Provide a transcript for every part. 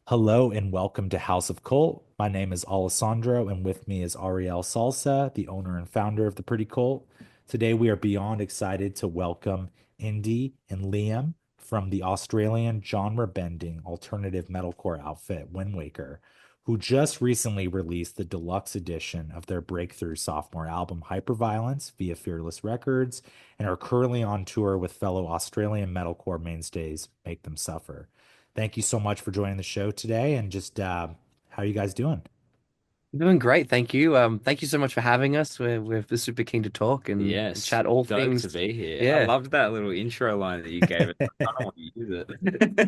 Hello and welcome to House of Cult. My name is Alessandro, and with me is Ariel Salsa, the owner and founder of the Pretty Cult. Today, we are beyond excited to welcome Indey and Liam from the Australian genre-bending alternative metalcore outfit Windwaker, who just recently released the deluxe edition of their breakthrough sophomore album Hyperviolence via Fearless Records, and are currently on tour with fellow Australian metalcore mainstays Make Them Suffer. Thank you so much for joining the show today and just how are you guys doing? Doing great, thank you. Thank you so much for having us. We're super keen to talk and Yes, chat all stoked to things. be here. I Yeah. loved that little intro line that you gave us. I kind of want to use it.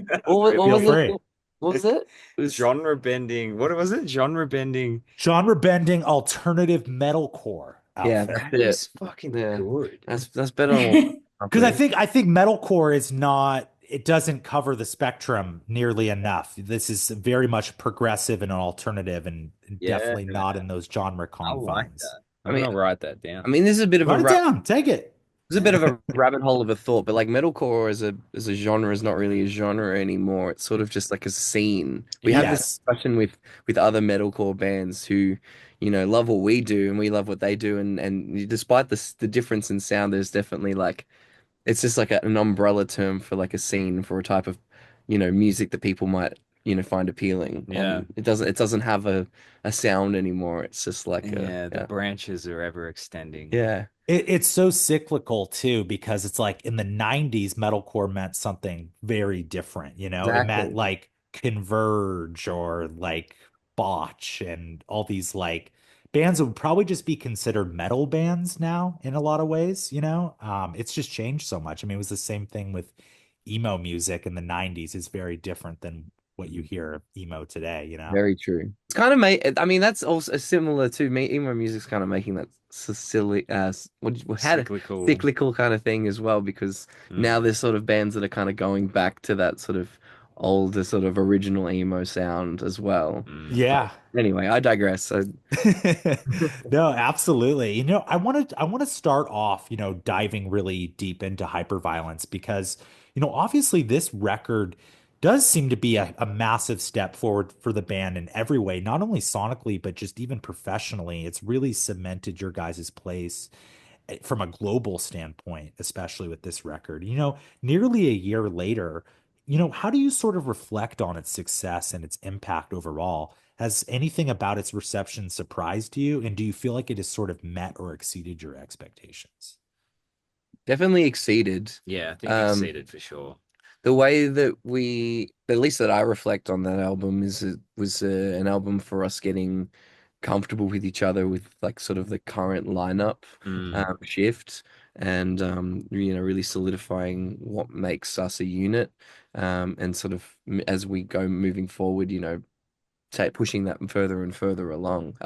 That was What Feel really was it? free. What was it? It was genre bending. What was it? Genre bending. Genre bending alternative metalcore yeah, outfit. that's That it. is fucking Yeah, good. that's better than what I'm Because I doing. think I think metalcore is not it doesn't cover the spectrum nearly enough. This is very much progressive and an alternative and Yeah, definitely not man. in those genre I like confines. that. I I'm mean, gonna write that down. this is a bit of a Write it down, take it. it's a bit of a rabbit hole of a thought, but like metalcore as a genre is not really a genre anymore. It's sort of just like a scene. We have this Yes. discussion with other metalcore bands who, love what we do and we love what they do, and despite the difference in sound, there's definitely like it's just like an umbrella term for like a scene for a type of, music that people might, find appealing. Yeah. And it doesn't have a sound anymore. It's just like a Yeah, the yeah. branches are ever extending. Yeah, It's so cyclical too, because it's like in the 90s, metalcore meant something very different, you know? It meant exactly. like Converge or like Botch and all these like bands that would probably just be considered metal bands now in a lot of ways, you know? It's just changed so much. I mean, it was the same thing with emo music in the 90s is very different than what you hear of emo today, you know? Very true. It's kind of made. I mean, that's also similar to me. Emo music's kind of making that silly, what had a Cyclical. cyclical kind of thing as well, because now Mm. there's sort of bands that are kind of going back to that sort of older, sort of original emo sound as well. Mm. But Yeah. anyway, I digress. No, absolutely. I want to start off, diving really deep into hyperviolence because, obviously this record does seem to be a massive step forward for the band in every way, not only sonically, but just even professionally. It's really cemented your guys' place from a global standpoint, especially with this record. Nearly a year later, how do you sort of reflect on its success and its impact overall? Has anything about its reception surprised you? And do you feel like it has sort of met or exceeded your expectations? Definitely exceeded. Yeah, I think Um, exceeded for sure. the way that at least that I reflect on that album is it was an album for us getting comfortable with each other with like sort of the current lineup Mm. shift and really solidifying what makes us a unit and sort of as we go moving forward, take pushing that further and further along.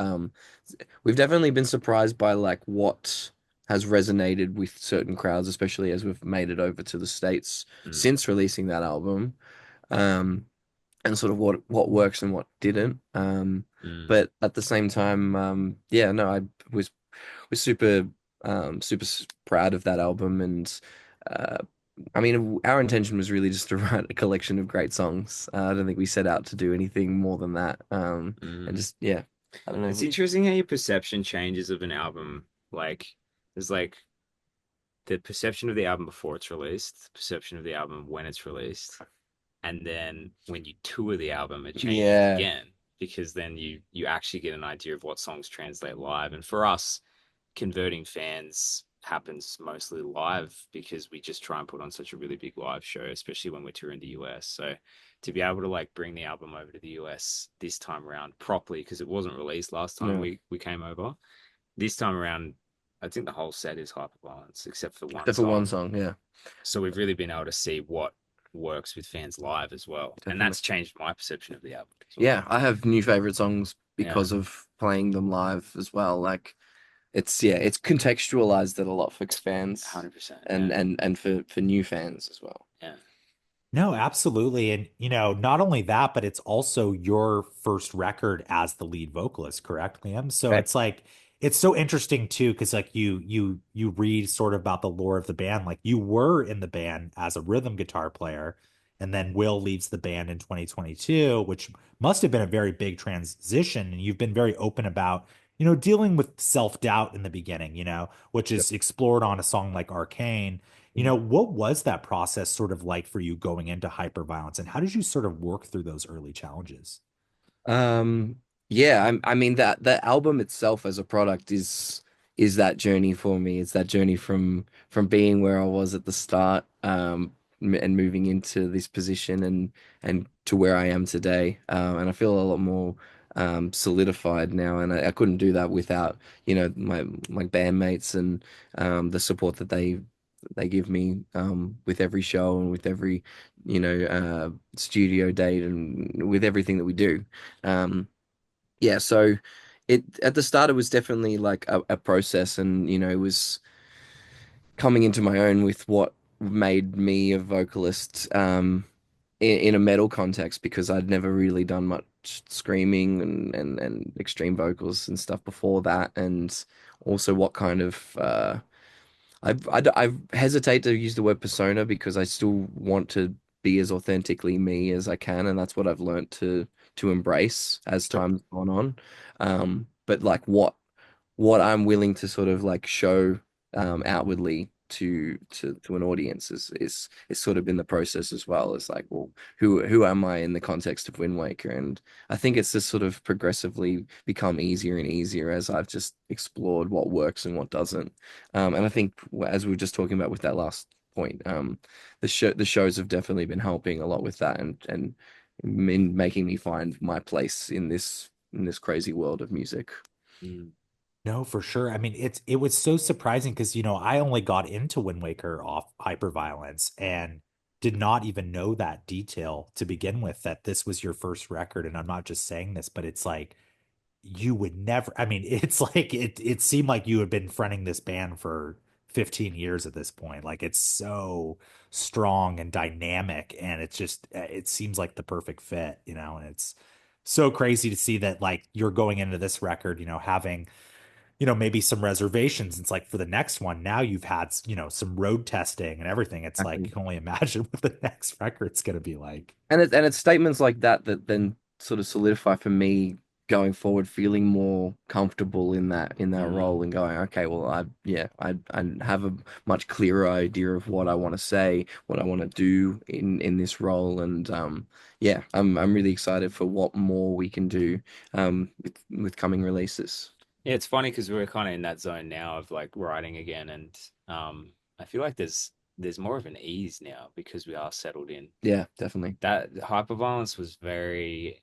We've definitely been surprised by like what has resonated with certain crowds, especially as we've made it over to the States Mm. since releasing that album. Um, and sort of what works and what didn't. Mm. But at the same time, yeah, no, I was super proud of that album, and uh, I mean, our intention was really just to write a collection of great songs. I don't think we set out to do anything more than that. And Mm. just yeah, I don't It's know. interesting how your perception changes of an album. Like, there's like the perception of the album before it's released, the perception of the album when it's released, and then when you tour the album, it changes Yeah, again because then you actually get an idea of what songs translate live. And for us, converting fans happens mostly live because we just try and put on such a really big live show, especially when we're touring the US. So to be able to like bring the album over to the US this time around properly because it wasn't released last time no, we came over. This time around, I think the whole set is hyperviolence except for one except for one song. song. Yeah, So we've really been able to see what works with fans live as well. And definitely. that's changed my perception of the album as well. Yeah, I have new favorite songs Yeah. because of playing them live as well. Like it's contextualized it a lot for fans 100%. and Yeah. and for new fans as well. Yeah. No, absolutely. And, not only that, but it's also your first record as the lead vocalist, correct, Liam? So Correct. it's like it's so interesting too, because like you read sort of about the lore of the band. Like you were in the band as a rhythm guitar player, and then Will leaves the band in 2022, which must have been a very big transition. And you've been very open about, dealing with self-doubt in the beginning, which Yep. is explored on a song like Arcane. What was that process sort of like for you going into hyperviolence, and how did you sort of work through those early challenges? Um, yeah, I mean that the album itself as a product is that journey for me. It's that journey from being where I was at the start, and moving into this position and to where I am today. And I feel a lot more solidified now, and I couldn't do that without, my bandmates and the support that they give me with every show and with every studio date and with everything that we do. Um, yeah, so it at the start it was definitely like a process, and it was coming into my own with what made me a vocalist in a metal context, because I'd never really done much screaming and extreme vocals and stuff before that, and also what kind of I hesitate to use the word persona because I still want to be as authentically me as I can, and that's what I've learned to embrace as Sure. time's gone on. But like what I'm willing to sort of like show outwardly to an audience is sort of been the process as well. It's like, well, who am I in the context of Windwaker? And I think it's just sort of progressively become easier and easier as I've just explored what works and what doesn't. And I think as we were just talking about with that last point, the shows have definitely been helping a lot with that, and in making me find my place in this crazy world of music. Mm. No, for sure. I mean, it was so surprising because, I only got into Wind Waker off Hyperviolence and did not even know that detail to begin with, that this was your first record. And I'm not just saying this, but it's like you would never, I mean, it's like it seemed like you had been fronting this band for 15 years at this point. Like it's so strong and dynamic, and it's just it seems like the perfect fit, and it's so crazy to see that like you're going into this record, having maybe some reservations. It's like for the next one, now you've had, some road testing and everything. It's like you can only imagine what the next record's going to be like. And it's statements like that that then sort of solidify for me going forward, feeling more comfortable in that Mm. role and going, okay, well, I have a much clearer idea of what I want to say, what I want to do in this role, and yeah, I'm really excited for what more we can do with coming releases. Yeah, it's funny because we're kind of in that zone now of like writing again, and I feel like there's more of an ease now because we are settled in. Yeah, definitely. That hyperviolence was very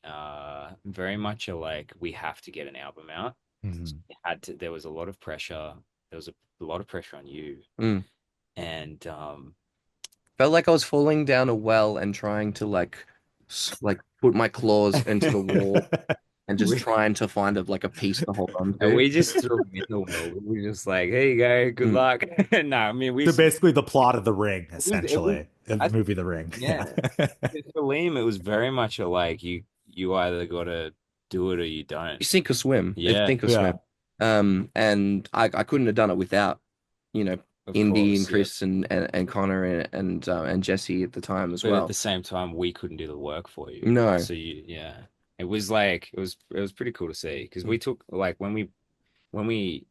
much a like we have to get an album out. So Mhm. there was a lot of pressure. There was a lot of pressure on you, Mm. and Felt like I was falling down a well and trying to like put my claws into the wall and just we trying to find a piece to hold on and to. we just threw him in the well. We were just like, here you go, good Mm. luck. No, I mean So basically the plot of The Ring, it was essentially, of I the movie The Ring. yeah. Yeah. For Liam, it was very much a like you either gotta do it or you don't. You sink or swim. It's Yeah, sink or swim. Yeah. And I couldn't have done it without, you know, of Indy and course, yeah. Chris and Connor and Jesse at the time as But at the well. same time, we couldn't do the work for you. No. So yeah, it was like it was pretty cool to see because we took like when we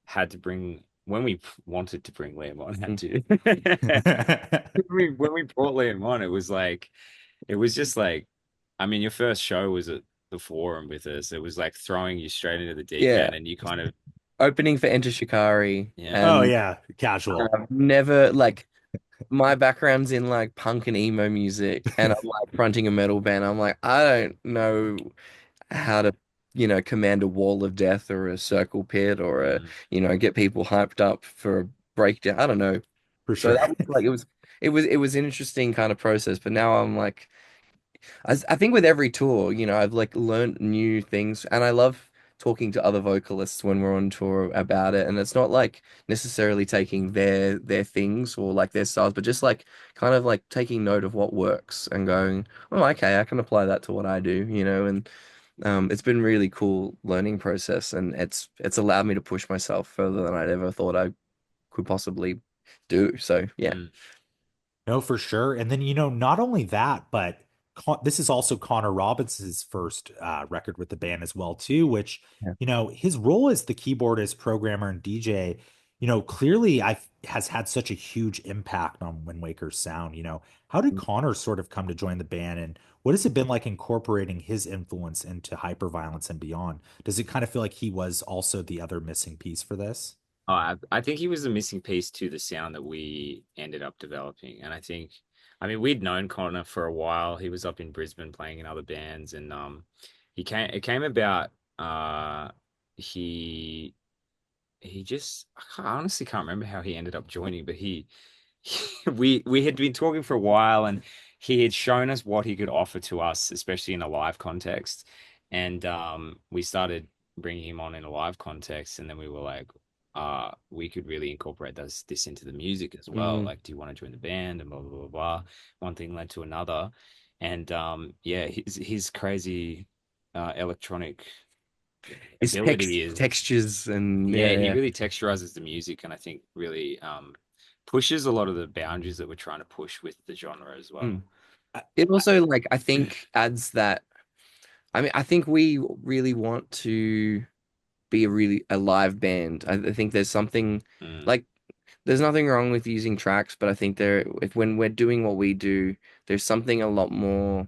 had to bring when we wanted to bring Liam on, had Mm. to. When we brought Liam on, it was just like, I mean, your first show was at the Forum with us. It was like throwing you straight into the deep Yeah. end, and you kind of Opening for Enter Shikari, yeah. Oh and yeah, casual. never like my background's in like punk and emo music, and I'm like fronting a metal band. I'm like, I don't know how to, command a wall of death or a circle pit or Mm. get people hyped up for a breakdown. I don't know. For So sure. that was like it was an interesting kind of process. But now I'm like, I think with every tour, I've like learned new things, and I love talking to other vocalists when we're on tour about it. And it's not like necessarily taking their things or like their styles, but just like kind of like taking note of what works and going, oh, okay, I can apply that to what I do, and it's been really cool learning process, and it's allowed me to push myself further than I'd ever thought I could possibly do. So yeah. Mm. No, for sure. And then, not only that, but this is also Connor Robbins's first record with the band as well, too, which, Yeah. his role as the keyboardist, programmer, and DJ, clearly has had such a huge impact on Windwaker's sound. How did Connor sort of come to join the band, and what has it been like incorporating his influence into Hyperviolence and beyond? Does it kind of feel like he was also the other missing piece for this? I think he was the missing piece to the sound that we ended up developing. And I mean, we'd known Connor for a while. He was up in Brisbane playing in other bands, and it came about. He he just I honestly can't remember how he ended up joining, but we had been talking for a while, and he had shown us what he could offer to us, especially in a live context. And we started bringing him on in a live context, and then we were like, we could really incorporate this into the music as well. Mm. Like, do you want to join the band? And blah blah blah blah. One thing led to another, and yeah, his crazy electronic It's ability is textures and yeah, he yeah. really texturizes the music, and I think really pushes a lot of the boundaries that we're trying to push with the genre as well. Mm. It also like I think adds that. I mean, I think we really want to be a live band. I think there's something Mm, like there's nothing wrong with using tracks, but I think if when we're doing what we do, there's something a lot more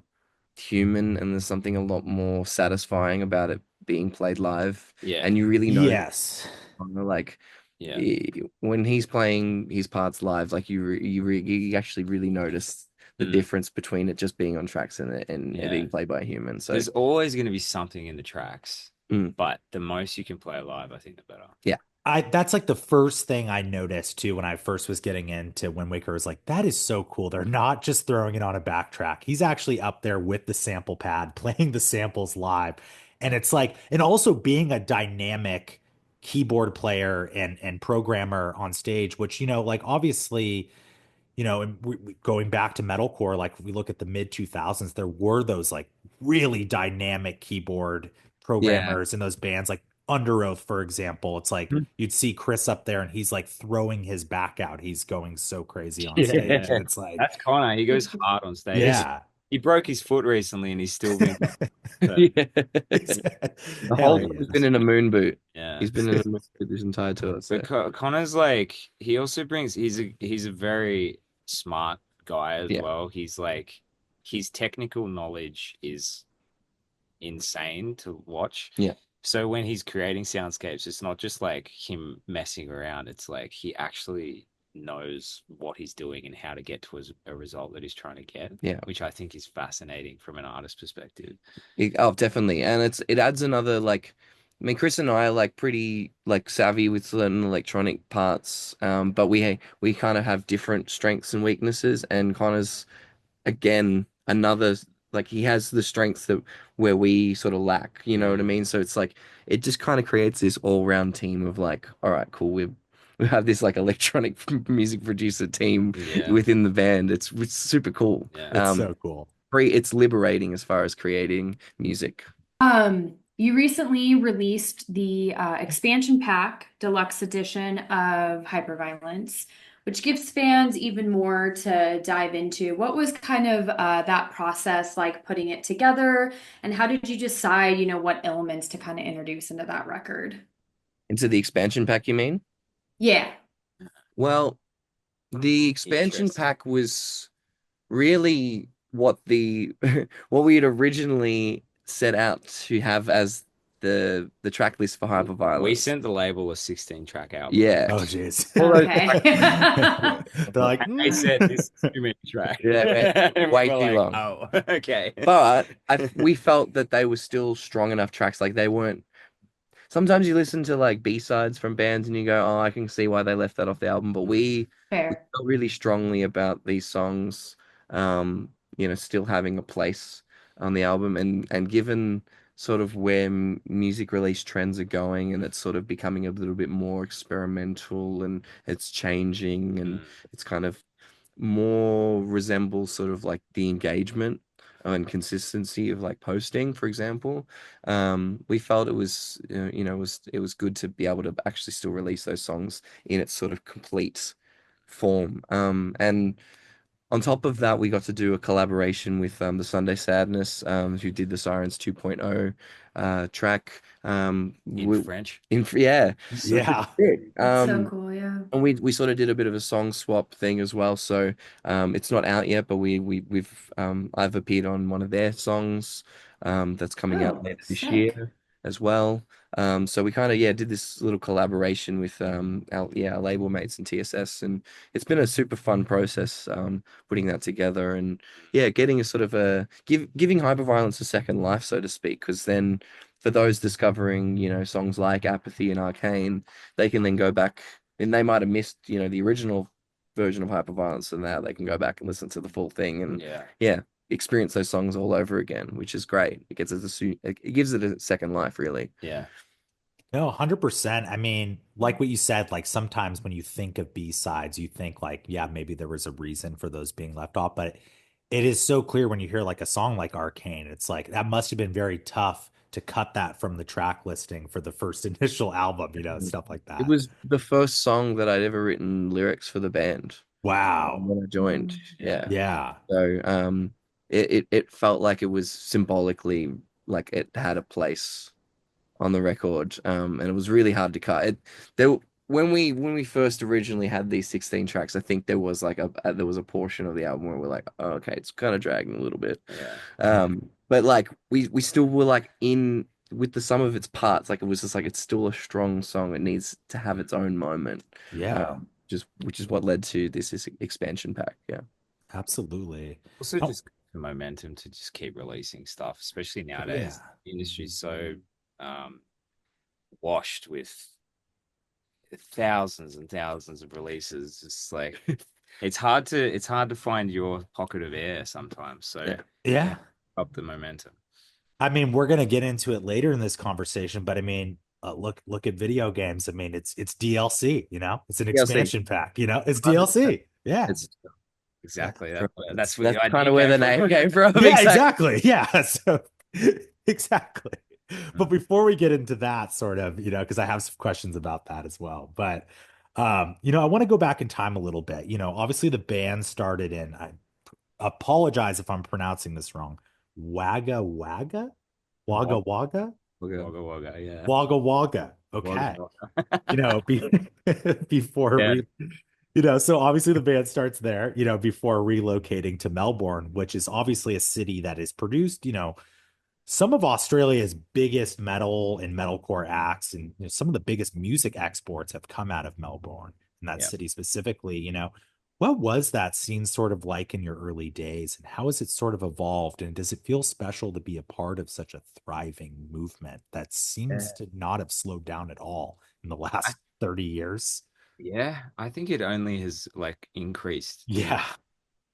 human and there's something a lot more satisfying about it being played live. yeah, And you really know Yes. like yeah, when he's playing his parts live, like you actually really notice the mm, difference between it just being on tracks and it yeah. being played by a human. So There's always going to be something in the tracks, mm, but the most you can play live, I think the better. yeah, That's like the first thing I noticed too when I first was getting into Wind Waker was like, that is so cool. They're not just throwing it on a backtrack. He's actually up there with the sample pad, playing the samples live. And it's like, and also being a dynamic keyboard player and programmer on stage, which, like obviously and going back to metalcore, like if we look at the mid 2000s, there were those like really dynamic keyboard yeah. programmers in those bands, like Under Oath, for example. It's like Mm. you'd see Chris up there and he's like throwing his back out. He's going so crazy on Yeah, stage. And it's like, that's Connor. He goes hard on stage. yeah. He broke his foot recently, and he's still been. But Yeah. The Hell whole time he's been yes. in a moon boot. yeah, He's been in a moon boot this entire tour. but So Connor's like he also brings. He's a very smart guy as yeah, well. He's like his technical knowledge is insane to watch. yeah, So when he's creating soundscapes, it's not just like him messing around. It's like he actually knows what he's doing and how to get to a result that he's trying to get, yeah. which I think is fascinating from an artist perspective. Oh, definitely. And it adds another like I mean Chris and I are like pretty like savvy with certain electronic parts. But we kind of have different strengths and weaknesses and Connor's again another like he has the strengths that where we sort of lack, you know what I Mm, mean? So it's like it just kind of creates this all-round team of like, all right, cool, we have this like electronic music producer team yeah, within the band. It's super cool. yeah. It's so cool. It's liberating as far as creating music. You recently released the expansion pack deluxe edition of Hyperviolence, which gives fans even more to dive into. What was kind of that process like putting it together, and how did you decide, what elements to kind of introduce into that record? Into the expansion pack, you mean? Yeah, Well, the expansion Interesting. pack was really what the what we had originally set out to have as the track list for We Hyperviolence. sent the label a 16 track album. Yeah. Oh, jeez. Although, okay. They're like, And they said this is too many tracks. yeah, man, And way we were too like, long. oh, okay. But we felt that they were still strong enough tracks. Like they weren't. Sometimes you listen to like B-sides from bands and you go, "Oh, I can see why they left that off the album." But we Fair. felt really strongly about these songs, still having a place on the album, and given sort of where music release trends are going, and it's sort of becoming a little bit more experimental, and it's changing, and Mm, it's kind of more resembles sort of like the engagement and consistency of like posting, for example. We felt it was, it was good to be able to actually still release those songs in its sort of complete form. And On top of that, we got to do a collaboration with the Sunday Sadness, who did the Sirens 2.0 track. In French. Yeah, which was Yeah. sick. That's so cool, yeah. And we sort of did a bit of a song swap thing as well. So it's not out yet, but we've I've appeared on one of their songs that's coming out Oh, later this sick. year as well. So we kind of did this little collaboration with our label mates and TSS, and it's been a super fun process putting that together, and getting a sort of giving Hyperviolence a second life, so to speak, because then for those discovering songs like Apathy and Arcane, they can then go back and they might have missed the original version of Hyperviolence, and now they can go back and listen to the full thing and Yeah. experience those songs all over again, which is great. It gives it a second life, really. Yeah. No, 100%. I mean, like what you said, like sometimes when you think of B-sides, you think like, yeah, maybe there was a reason for those being left off, but it is so clear when you hear like a song like Arcane, it's like that must have been very tough to cut that from the track listing for the first initial album, stuff like It that. was the first song that I'd ever written lyrics for the band Wow. when I joined. Mm. Yeah. Yeah. So it felt like it was symbolically like it had a place on the record, and it was really hard to cut. There when we first originally had these 16 tracks, I think there was like there was a portion of the album where we're like, oh, okay, it's kind of dragging a little bit. Yeah. But like we still were like in with the sum of its parts, like it was just like it's still a strong song. It needs to have its own moment. Yeah. Just which is what led to this expansion pack. Yeah. Absolutely. Also, Oh, just the momentum to just keep releasing stuff, especially yeah. nowadays. The industry's so um, washed with thousands and thousands of releases. It's like it's hard to find your pocket of air sometimes. So Yeah. Yeah. up the momentum. I mean, we're gonna get into it later in this conversation, but I mean, look at video games. I mean, it's DLC, it's an DLC. expansion pack, it's DLC. Yeah. It's exactly That's that's where that's the kind idea of where came the from. name came from. Yeah, Exactly. exactly. Yeah. So exactly. But before we get into that sort of, because I have some questions about that as well. But I want to go back in time a little bit. Obviously the band started in, I apologize if I'm pronouncing this wrong. Wagga Wagga? Wagga Wagga? Wagga wagga, yeah. Wagga Wagga. Wagga Okay. wagga. Before Yeah, so obviously the band starts there, before relocating to Melbourne, which is obviously a city that has produced, some of Australia's biggest metal and metalcore acts, and some of the biggest music exports have come out of Melbourne and that yeah. city specifically. What was that scene sort of like in your early days, and how has it sort of evolved? And does it feel special to be a part of such a thriving movement that seems Yeah. to not have slowed down at all in the I, last 30 years? yeah, I think it only has like increased Yeah.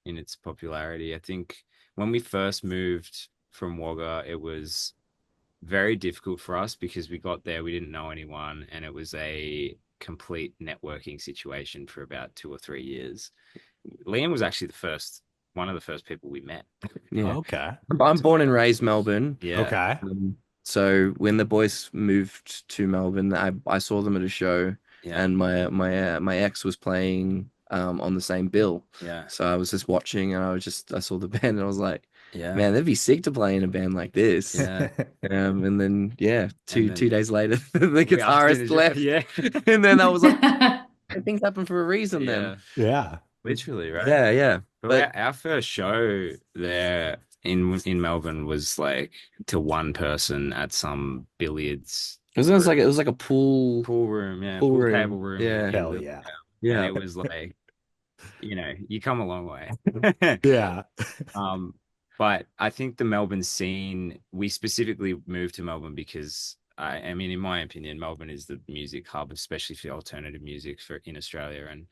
in its popularity. I think when we first moved from Wagga, it was very difficult for us because we got there, we didn't know anyone, and it was a complete networking situation for about 2 or 3 years. Liam was actually one of the first people we met. Yeah. Okay. I'm born and raised Melbourne. Yeah. Okay. So when the boys moved to Melbourne, I saw them at a show, Yeah. and my ex was playing on the same bill. Yeah. So I was just watching, and I saw the band, and I was like, Yeah. man, that'd be sick to play in a band like this. Yeah. And then two And then 2 days later, the we asked him guitarist to left, yeah. and then I was like, things happen for a reason. Yeah. Then Yeah. Literally, right? yeah. But But our first show there in Melbourne was like to one person at some billiards it was like a pool pool room, yeah, pool pool room. table room in Yeah, a Hell little yeah. town. And yeah. it was like, you come a long way. Yeah. Um, but I think the Melbourne scene, we specifically moved to Melbourne because I mean, in my opinion, Melbourne is the music hub, especially for alternative music for in Australia. And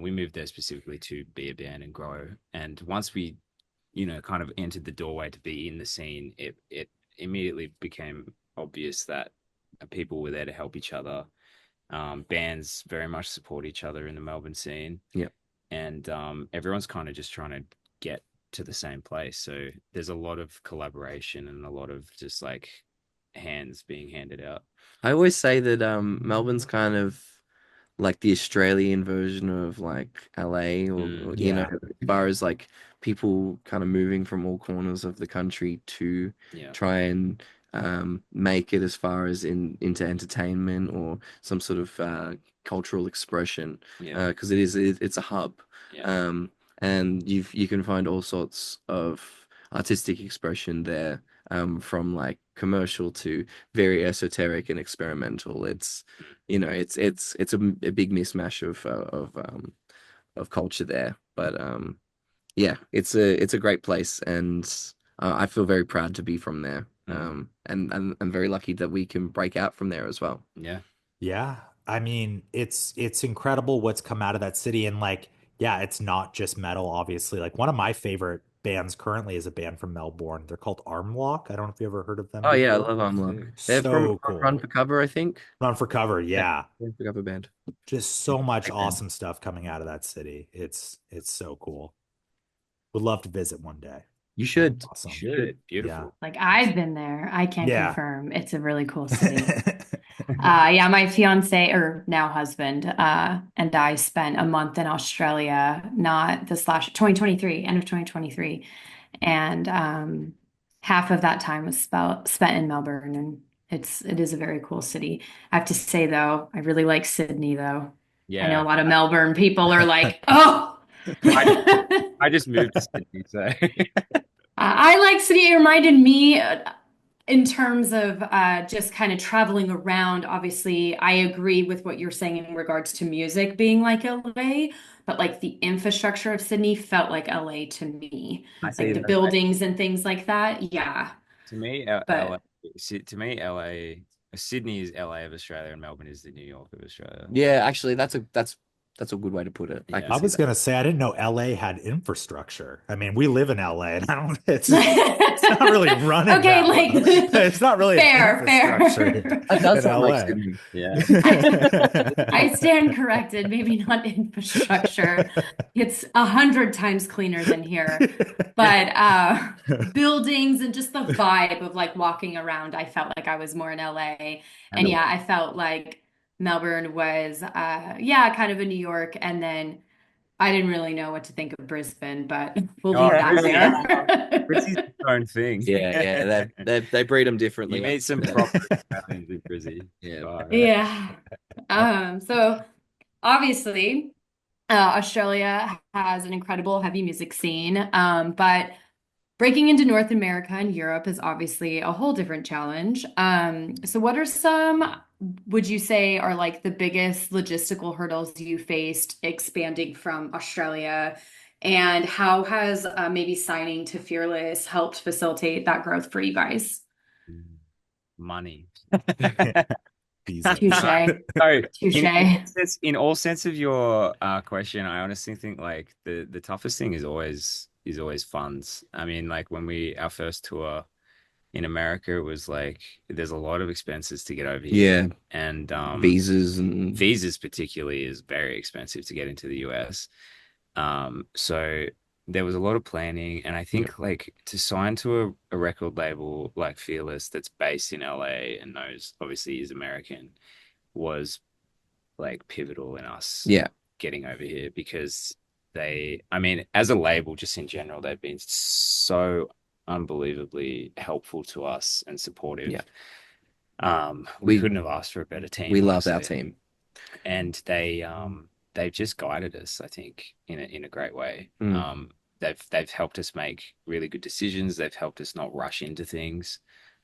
we moved there specifically to be a band and grow. And once we, kind of entered the doorway to be in the scene, it immediately became obvious that people were there to help each other. Bands very much support each other in the Melbourne scene. Yeah. And everyone's kind of just trying to get to the same place. So there's a lot of collaboration and a lot of just like hands being handed out. I always say that Melbourne's kind of like the Australian version of like LA, or you know, Yeah. as far as like people kind of moving from all corners of the country to Yeah. try and make it as far as into entertainment or some sort of cultural expression, Yeah. because it's a hub. Yeah. Um, and you can find all sorts of artistic expression there, from like commercial to very esoteric and experimental. It's you know it's a big mismatch of culture there, but yeah, it's a great place, and I feel very proud to be from there. And I'm very lucky that we can break out from there as well. Yeah. Yeah. I mean, it's incredible what's come out of that city. And like, yeah, it's not just metal, obviously. Like one of my favorite bands currently is a band from Melbourne. They're called Armlock. I don't know if you ever heard of them Oh yeah, I before. love Armlock. Sick. They're from So Run cool. for Cover, I think. Run for Cover, Yeah, yeah. Run for Cover band. Just Yeah, so much great band. awesome stuff coming out of that city. It's so cool. Would love to visit one day. You That'd be should. You awesome. should. Yeah. Beautiful. Like I've been there. I can Yeah. confirm it's a really cool city. Yeah, my fiance or now husband, and I spent a month in Australia, not this last 2023, end of 2023. And half of that time was spent in Melbourne, and it is a very cool city. I have to say though, I really like Sydney though. I know a Yeah. lot of Melbourne people are like, oh. I I just moved to Sydney, so I like Sydney. It reminded me in terms of just kind of traveling around. Obviously, I agree with what you're saying in regards to music being like LA, but like the infrastructure of Sydney felt like LA to me, I like see the that. buildings and things like that. Yeah, To me, LA, but to me, LA, Sydney is LA of Australia, and Melbourne is the New York of Australia. Yeah, actually, that's a good way to put it. I can I Yeah. see was that. gonna say I didn't know LA had infrastructure. I mean, we live in LA and I don't it's not really running okay, that well. like It's not really an fair, infrastructure fair. That does in sound like LA. Sydney. Yeah. I stand corrected, maybe not infrastructure. It's 100 times cleaner than here. But buildings and just the vibe of like walking around, I felt like I was more in LA. And And the yeah, I felt like Melbourne was yeah, kind of a New York. And then I didn't really know what to think of Brisbane, but we'll leave oh, that Brizzy's there. its own thing. Yeah, yeah, they breed them You differently up meet some there. proper Australians in Brizzy. Yeah. Far out. Yeah. So obviously, Australia has an incredible heavy music scene, but breaking into North America and Europe is obviously a whole different challenge. So what are some, would you say, are like the biggest logistical hurdles you faced expanding from Australia? And how has maybe signing to Fearless helped facilitate that growth for you guys? Money. Visas. Touche, So touche. in all sense of your question, I honestly think like the toughest thing is always funds. I mean, like when we our first tour in America, it was like there's a lot of expenses to get over here, Yeah, and visas and visas particularly is very expensive to get into the US. So there was a lot of planning, and I yeah, think like to sign to a record label like Fearless that's based in LA and knows obviously is American was like pivotal in us yeah, getting over here because I mean, as a label, just in general, they've been so unbelievably helpful to us and supportive. yeah. We We couldn't have asked for a better we team, love our honestly. team. And they've just guided us, I think, in a great way. Mm. They've helped us make really good decisions. They've helped us not rush into things.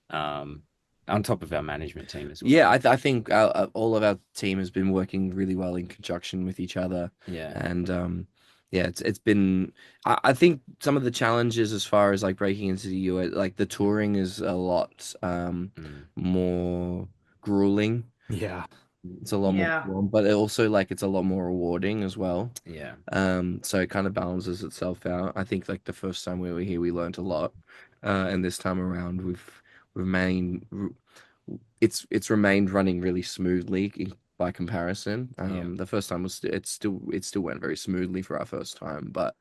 Um, on top of our management team as well. Yeah, I think all of our team has been working really well in conjunction with each other, Yeah. and yeah, it's been. I think some of the challenges as far as like breaking into the US, like the touring is a lot Mm. more grueling. Yeah. It's a lot more Yeah. full on, but it also like it's a lot more rewarding as well. Yeah. So it kind of balances itself out. I think like the first time we were here, we learned a lot, and this time around we've remained it's remained running really smoothly by comparison. Yeah. The first time was it still went very smoothly for our first time, but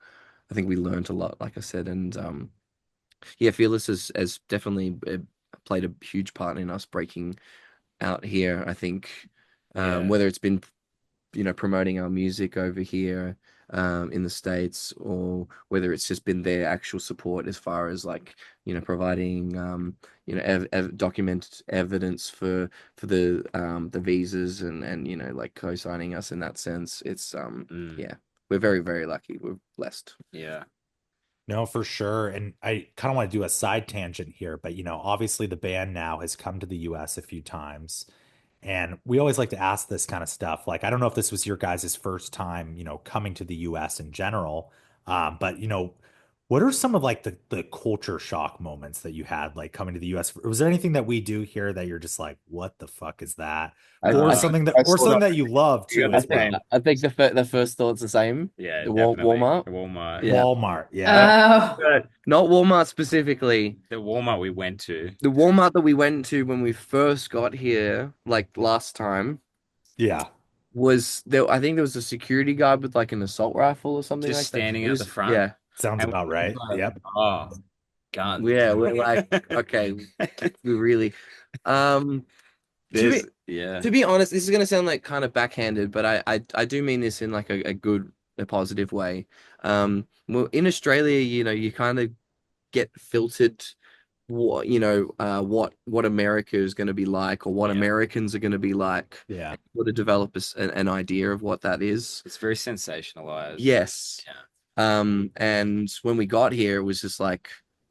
I think we learned a lot, like I said, and yeah, Fearless has definitely played a huge part in us breaking out here. I think Yeah. whether it's been promoting our music over here in the States, or whether it's just been their actual support as far as like, providing documented evidence for the visas, and like co-signing us in that sense. It's yeah, we're very, very lucky. We're blessed. Yeah. No, for sure. And I kind of want to do a side tangent here, but obviously the band now has come to the US a few times. And we always like to ask this kind of stuff. Like, I don't know if this was your guys' first time, coming to the US in general. But what are some of like the culture shock moments that you had like coming to the US? Was there anything that we do here that you're just like, what the fuck is that? I, Or I, something that I or saw something that. that you love You too got as the same. well. I think the first thought's the same. Yeah, The definitely. Walmart. Walmart. Yeah. Walmart, yeah. Oh, But not Walmart specifically. The Walmart we went to. The Walmart that we went to when we first got here, like last time, Yeah. was there. I think there was a security guard with like an assault rifle or something Just like that. standing It at the was, front. yeah, Sounds And about we were right. like, Yep. oh, guns. yeah. We're like, okay, we really. Um, to be Yeah. to be honest, this is gonna sound like kind of backhanded, but I do mean this in like a good, a positive way. Well, in Australia, you kind of get filtered what America is going to be like, or what Yeah. Americans are going to be like, Yeah. or to develop an idea of what that is. It's very sensationalized. Yes. Yeah. And when we got here, it was just like,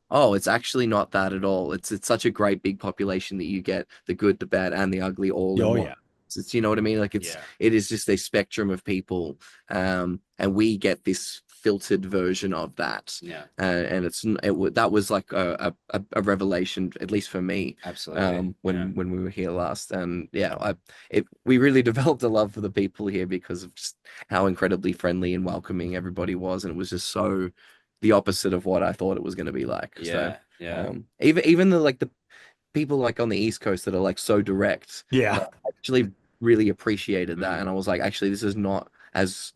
oh, it's actually not that at all. It's such a great big population that you get the good, the bad, and the ugly all in Oh one. yeah. It's, you know what I mean? Like Yeah. it is just a spectrum of people, and we get this filtered version of that. Yeah. And that was like a revelation, at least for me, Absolutely. when we were here last. And yeah, we really developed a love for the people here because of just how incredibly friendly and welcoming everybody was, and it was just so the opposite of what I thought it was going to be like. Yeah. So Yeah. even the people like on the East Coast that are like so direct, Yeah. actually really appreciated that. Mm. And I was like, actually, this is not as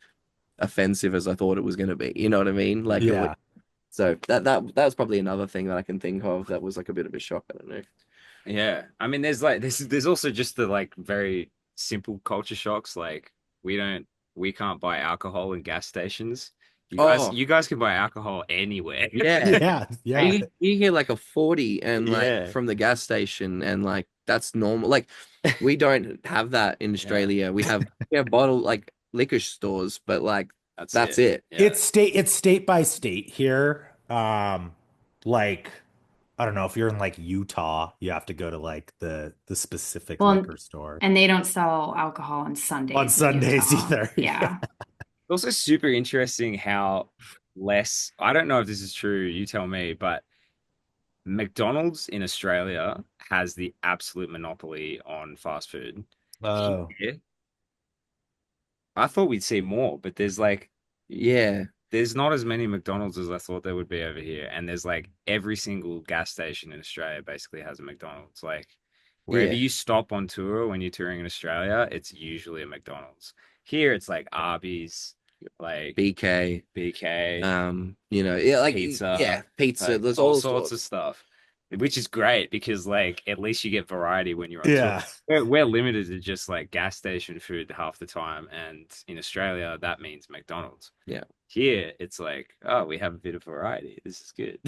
offensive as I thought it was going to be. You know what I mean? Like, Yeah. so that was probably another thing that I can think of that was like a bit of a shock. I don't know. Yeah. I mean, there's also just the like very simple culture shocks. Like we can't buy alcohol in gas stations. Oh. You guys can buy alcohol anywhere. Yeah. Yeah. Yeah. You get like a 40 and like Yeah. from the gas station, and like that's normal. Like we don't have that in Australia. We have bottle like liquor stores, but like that's it. Yeah. It's state by state here. Like I don't know if you're in like Utah, you have to go to like the specific well, liquor store. and they don't sell alcohol on Sundays. On Sundays Utah. either. Yeah. It's also super interesting how I don't know if this is true, you tell me, but McDonald's in Australia has the absolute monopoly on fast food. Oh. Here, I thought we'd see more, but Yeah. there's not as many McDonald's as I thought there would be over here. And there's like every single gas station in Australia basically has a McDonald's. Like wherever Yeah. you stop on tour when you're touring in Australia, it's usually a McDonald's. Here it's like Arby's, like BK. BK, like pizza, pizza. like There's all all sorts of stuff, which is great because like at least you get variety when you're on Yeah. tour. We're limited to just like gas station food half the time, and in Australia that means McDonald's. Yeah. Here it's like, oh, we have a bit of variety. This is good.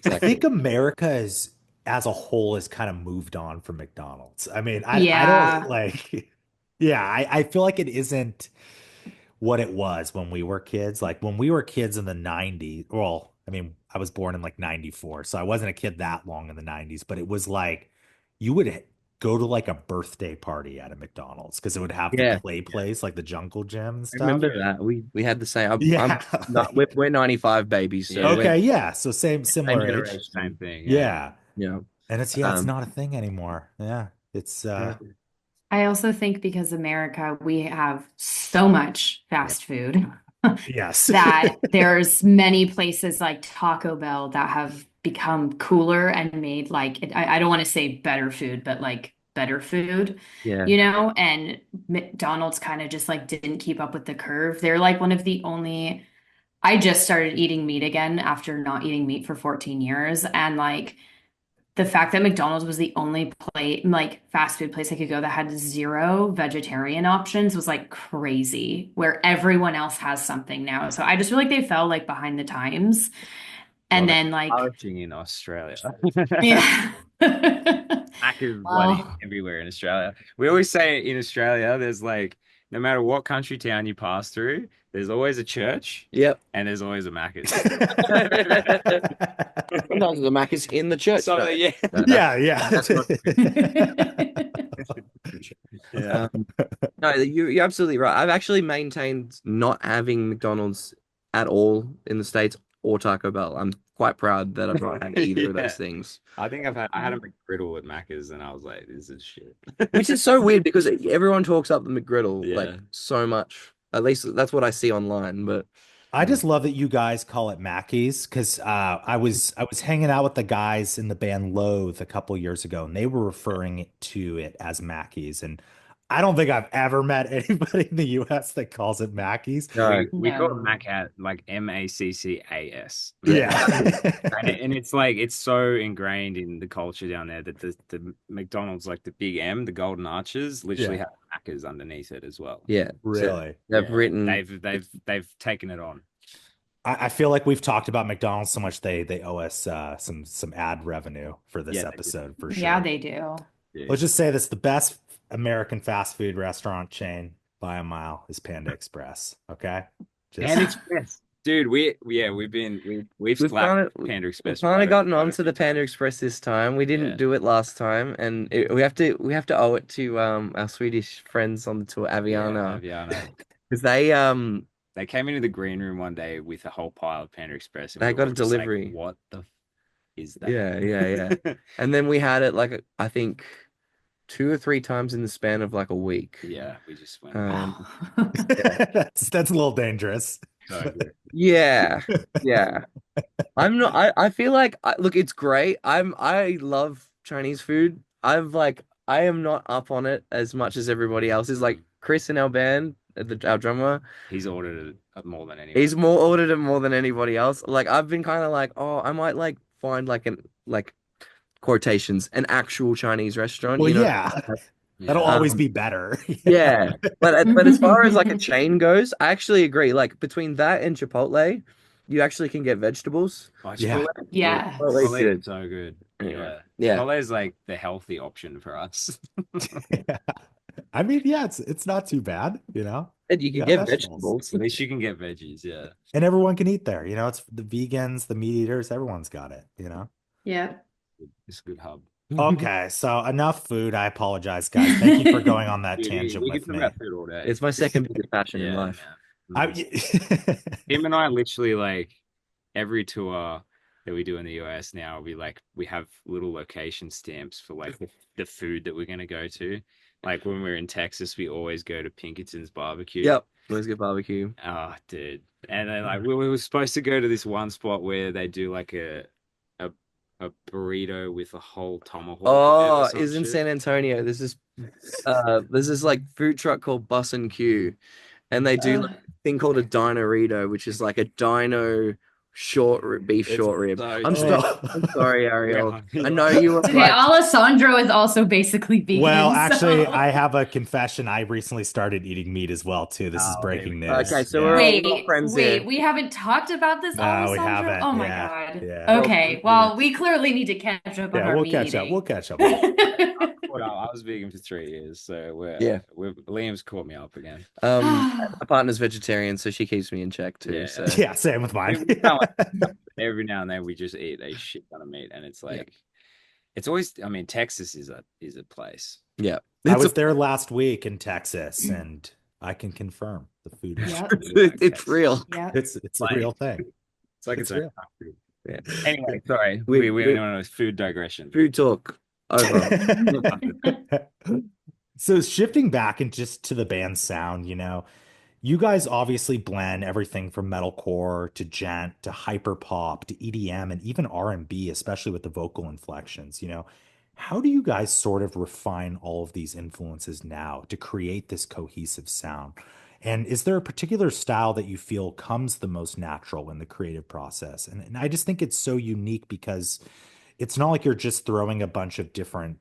I think America is as a whole has kind of moved on from McDonald's. I mean, I Yeah. don't like yeah, I feel like it isn't what it was when we were kids. Like when we were kids in the 90s, well, I mean, I was born in like 94, so I wasn't a kid that long in the 90s, but it was like you would go to like a birthday party at a McDonald's because it would have the Yeah. play place, like the Jungle Gym and I stuff. remember that. We had the same. Yeah. We're 95 babies, so Yeah. we're Okay, yeah. So similar age. generation. Same thing. Yeah. Yeah. And it's Um, not a thing anymore. Yeah. It's I also think because America, we have so much fast food yes. that there's many places like Taco Bell that have become cooler and made like, I don't want to say better food, but like better food, Yeah. and McDonald's kind of just like didn't keep up with the curve. They're like one of the only, I just started eating meat again after not eating meat for 14 years. And like, the fact that McDonald's was the only place, like fast food place I could go that had zero vegetarian options was like crazy, where everyone else has something now. So I just feel like they fell like behind the times. Well, And they're then like, flourishing in Australia. yeah. Mac is bloody Well, everywhere in Australia. We always say in Australia, there's like, no matter what country town you pass through, there's always a church Yep. and there's always a Macca's. Sometimes the Mac is in the church. So, No, yeah. Yeah, yeah. that's not Yeah. no, you're absolutely right. I've actually maintained not having McDonald's at all in the States or Taco Bell. I'm quite proud that I've not had either of Yeah. those things. I think I had a McGriddle at Macca's and I was like, this is shit. Which is so weird because everyone talks up the McGriddle like Yeah. so much. At least that's what I see online. But I just love that you guys call it Mackey's because I was hanging out with the guys in the band Loathe a couple years ago, and they were referring to it as Mackey's. And I don't think I've ever met anybody in the US that calls it Mackey's. no, We call it No. Maccat like Maccas. Yeah. And it's like it's so ingrained in the culture down there that the McDonald's, like the big M, the golden arches, literally Yeah. have Maccas underneath it as well. yeah, Really? they've Yeah. written. They've taken it on. I feel like we've talked about McDonald's so much they owe us some ad revenue for this Yeah, they do. episode for yeah, sure. they do. Yeah. Let's just say this: the best American fast food restaurant chain by a mile is Panda Express. Okay, Panda Express. Dude, we've We've slapped kind Panda of Express. kind of gotten quite a onto the few Panda times. Express this time. We didn't Yeah. do it last time, and we have to owe it to our Swedish friends on the tour, Yeah, Aviana, Aviana. because They came into the green room one day with a whole pile of Panda Express, and they we got were a just like, delivery. what the is that? Yeah. And then we had it like I think 2 or 3 times in the span of like a week. Yeah, we just went. That's a little dangerous. So good. Yeah, yeah. I'm not. I feel like look, it's great. I love Chinese food. I am not up on it as much as everybody else is. Like Chris in our band, our drummer, He's ordered it more than anyone. he's more ordered it more than anybody else. Like I've been kind of like, oh, I might like find like quotations an actual Chinese restaurant. Well, You know, yeah, Yeah. that'll always be better. yeah. But as far as like a chain goes, I actually agree. Like between that and Chipotle, you actually can get vegetables. Oh, Yeah. Chipotle. Yeah. Chipotle's Chipotle good. is so good. Yeah. Yeah. Chipotle is like the healthy option for us. Yeah. I mean, yeah, it's not too bad, And you can Yeah, get vegetables. vegetables. At least you can get veggies. Yeah. and everyone can eat there. It's the vegans, the meat eaters, everyone's got it. Yeah. It's a good hub. Okay, so enough food. I apologize, guys. Thank you for going on that Dude, tangent we with can talk me. about food all day. It's my second biggest passion in Yeah, life. man. I, Him and I literally like every tour that we do in the US now, we have little location stamps for like the food that we're gonna go to. Like when we're in Texas, we always go to Pinkerton's barbecue. Yep. Let's get barbecue. Oh, dude. And then like we were supposed to go to this one spot where they do like a burrito with a whole tomahawk. Oh, or some is in shit. San Antonio. There's this like food truck called Bus and Q, and they do like a thing called a Dinorito, which is like a dino beef It's short rib. so I'm good. sorry, Ariel. Yeah. I know you were Okay, like, Alessandro is also basically vegan. well, actually, so- I have a confession. I recently started eating meat as well, too. This is Oh, breaking there we news. go. Okay, so Yeah. we're all Wait, not friends wait, here. we haven't talked about this, No, we Alessandro? haven't. Oh my Yeah, God. yeah. Okay, well, we clearly need to catch up on Yeah, our we'll meat catch up. eating. We'll catch up. Well, I was vegan for 3 years, so Yeah. Liam's caught me up again. My partner's vegetarian, so she keeps me in check too. Yeah. So Yeah, same with mine. Every now and then we just eat a shit ton of meat, and it's like it's always. I mean, Texas is a place. yeah, I it's was there last week in Texas, and I can confirm the food is Yep. it's real. Yeah. it's a Like- real thing. It's like It's its own real. country. Yeah. Anyway, sorry, We- we we- went on a food digression. Food talk over. So shifting back and just to the band's sound, you guys obviously blend everything from metalcore to gent to hyperpop to EDM and even R&B, especially with the vocal inflections. How do you guys sort of refine all of these influences now to create this cohesive sound? And is there a particular style that you feel comes the most natural in the creative process? And I just think it's so unique because it's not like you're just throwing a bunch of different,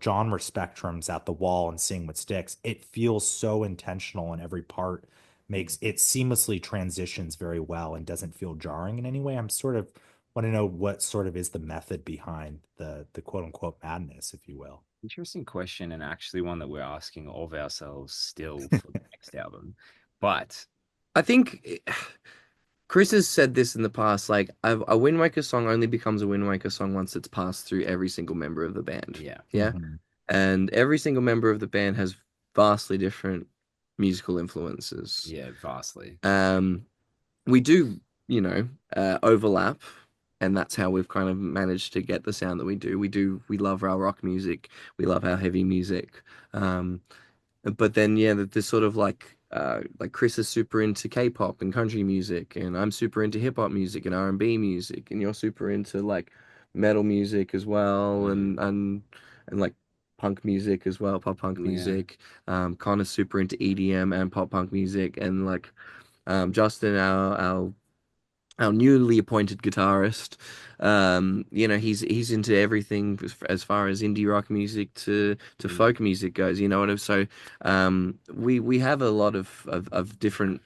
genre spectrums at the wall and seeing what sticks. It feels so intentional, and every part makes it seamlessly transitions very well and doesn't feel jarring in any way. I'm sort of want to know what sort of is the method behind the quote unquote madness, if you will. Interesting question, and actually one that we're asking of ourselves still for the next album. But I think Chris has said this in the past, like a Wind Waker song only becomes a Wind Waker song once it's passed through every single member of the band. yeah, Yeah. Mhm. And every single member of the band has vastly different musical influences. yeah, vastly. Um, we do, overlap, and that's how we've kind of managed to get the sound that we do. We love our rock music, we love our heavy music. Um, but then yeah, there's sort of like Chris is super into K-pop and country music, and I'm super into hip hop music and R&B music, and you're super into like metal music as well, Mm, and like punk music as well, pop punk yeah, music. Connor's super into EDM and pop punk music, and like Justin, our newly appointed guitarist. He's into everything as far as indie rock music to mm, folk music goes. You know what? So we have a lot of different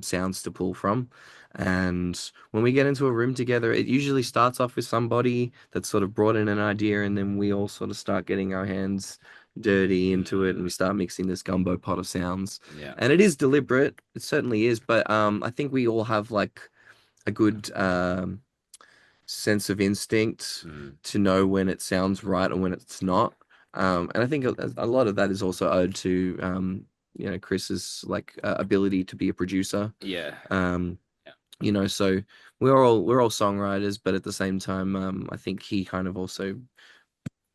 sounds to pull from. And when we get into a room together, it usually starts off with somebody that's sort of brought in an idea, and then we all sort of start getting our hands dirty into it, and we start mixing this gumbo pot of sounds. yeah, And it is deliberate, it certainly is, but I think we all have like a good sense of instinct mm, to know when it sounds right and when it's not. And I think a lot of that is also owed to Chris's like ability to be a producer. yeah, Um, yeah, so we're all songwriters, but at the same time, I think he kind of also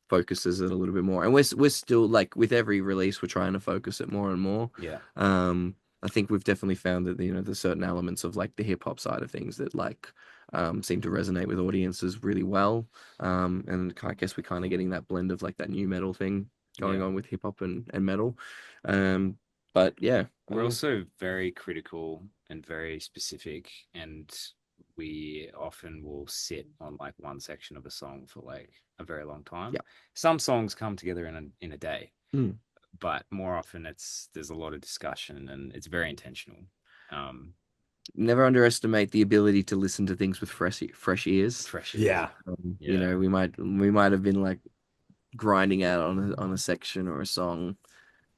focuses it a little bit more. And we're still like with every release, we're trying to focus it more and more. yeah, I think we've definitely found that there's certain elements of like the hip hop side of things that like seem to resonate with audiences really well. And I guess we're kind of getting that blend of like that new metal thing going yeah. on with hip hop and metal. Um, but yeah, We're also very critical and very specific, and we often will sit on like one section of a song for like a very long time. yeah. Some songs come together in a day, Mm. but more often there's a lot of discussion and it's very intentional. Um, Never underestimate the ability to listen to things with fresh ears. Fresh ears. Yeah. Yeah. We might have been like grinding out on a section or a song.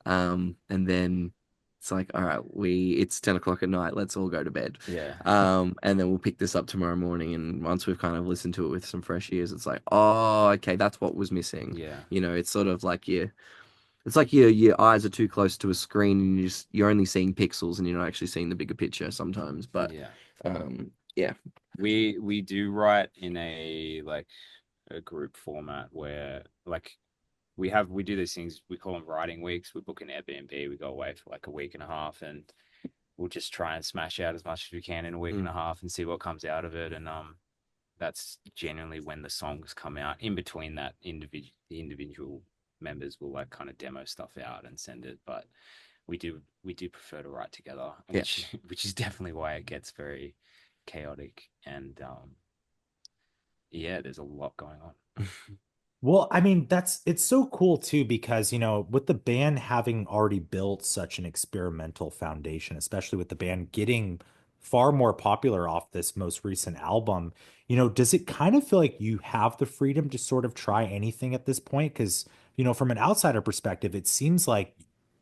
And then it's like, all right, it's 10 o'clock at night, let's all go to bed. Yeah. And then we'll pick this up tomorrow morning. And once we've kind of listened to it with some fresh ears, it's like, oh, okay, that's what was missing. Yeah. It's sort of like your eyes are too close to a screen, and you're only seeing pixels, and you're not actually seeing the bigger picture sometimes. But Yeah. yeah. We do write in a like a group format where like we do these things, we call them writing weeks. We book an Airbnb, we go away for like a week and a half, and we'll just try and smash out as much as we can in a week and Mm. a half and see what comes out of it. And that's generally when the songs come out. In between that, the individual members will like kind of demo stuff out and send it. But we do prefer to write together, Yeah. which is definitely why it gets very chaotic. And yeah, there's a lot going on. Well, I mean, it's so cool too, because, with the band having already built such an experimental foundation, especially with the band getting far more popular off this most recent album, does it kind of feel like you have the freedom to sort of try anything at this point? Because, from an outsider perspective, it seems like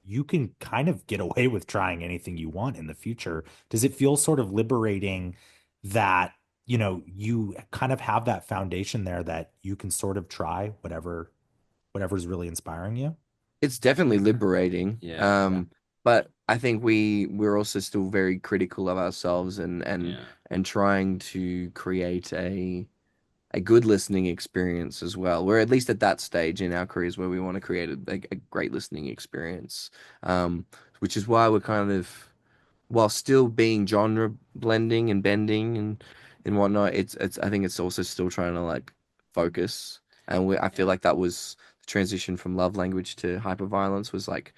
you can kind of get away with trying anything you want in the future. Does it feel sort of liberating that? You kind of have that foundation there that you can sort of try whatever's really inspiring you. It's definitely liberating. Yeah. But I think we're also still very critical of ourselves, and Yeah. and trying to create a good listening experience as well. We're at least at that stage in our careers where we want to create a great listening experience. Which is why we're kind of, while still being genre blending and bending and whatnot, it's I think it's also still trying to like focus. And I feel Yeah. like that was the transition from love language to hyperviolence was like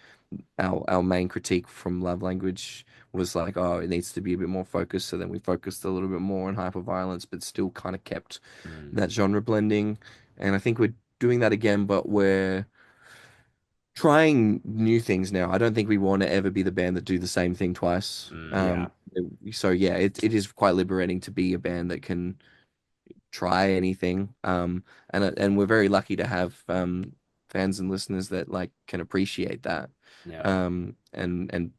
our main critique from love language was like, oh, it needs to be a bit more focused. So then we focused a little bit more on hyperviolence, but still kind of kept Mm. that genre blending. And I think we're doing that again, but we're trying new things now. I don't think we want to ever be the band that do the same thing twice. Yeah, So yeah, it is quite liberating to be a band that can try anything. And we're very lucky to have fans and listeners that like can appreciate that. Yeah. And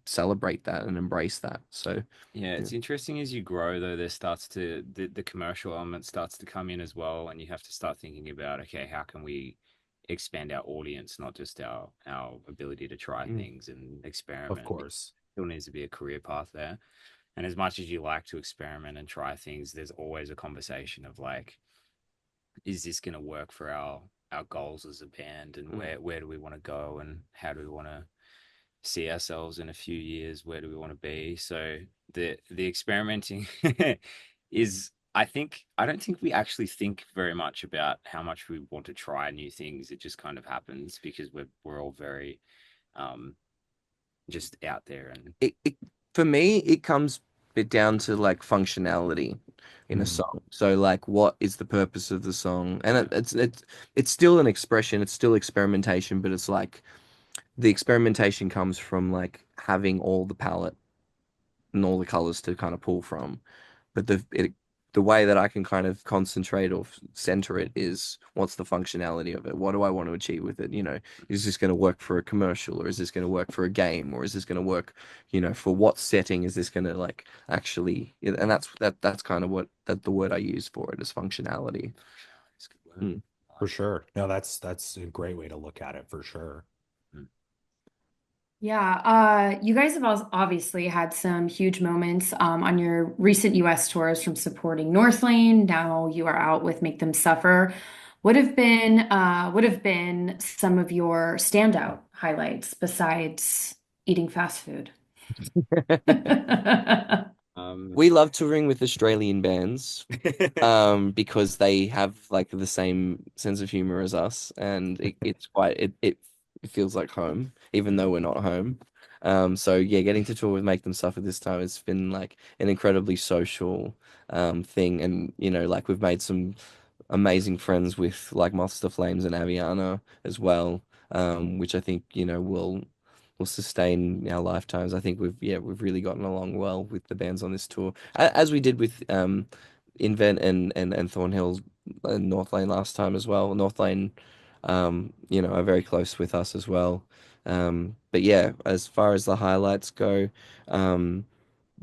celebrate that and embrace that. So Yeah, yeah. it's interesting as you grow though, there starts to the commercial element starts to come in as well, and you have to start thinking about, okay, how can we expand our audience, not just our ability to try Mm. things and of experiment. course. Still needs to be a career path there. And as much as you like to experiment and try things, there's always a conversation of like, is this going to work for our goals as a band, and where do we want to go, and how do we want to see ourselves in a few years? Where do we want to be? So the experimenting is, I don't think we actually think very much about how much we want to try new things. It just kind of happens because we're all very um just out there and it for me it comes a bit down to like functionality in a Mm, song. So like what is the purpose of the song? And yeah. it's still an expression, it's still experimentation, but it's like the experimentation comes from like having all the palette and all the colors to kind of pull from. But the way that I can kind of concentrate or center it is what's the functionality of it? What do I want to achieve with it? Is this going to work for a commercial, or is this going to work for a game, or is this going to work, for what setting is this going to like actually? And that's kind of the word I use for it is functionality. It's a good word. Mm. I for like that. sure. No, that's a great way to look at it for sure. Mm. Yeah, you guys have obviously had some huge moments on your recent US tours from supporting Northlane. Now you are out with Make Them Suffer. What have been some of your standout highlights besides eating fast food? Um, We love touring with Australian bands, because they have like the same sense of humor as us, and it's quite it feels like home, even though we're not home. So yeah, getting to tour with Make Them Suffer this time has been like an incredibly social thing, and like we've made some amazing friends with like Monster Flames and Aviana as well, which I think will sustain our lifetimes. I think we've really gotten along well with the bands on this tour, as we did with Invent and Thornhill and North Lane last time as well. North Lane, are very close with us as well. But yeah, as far as the highlights go, um,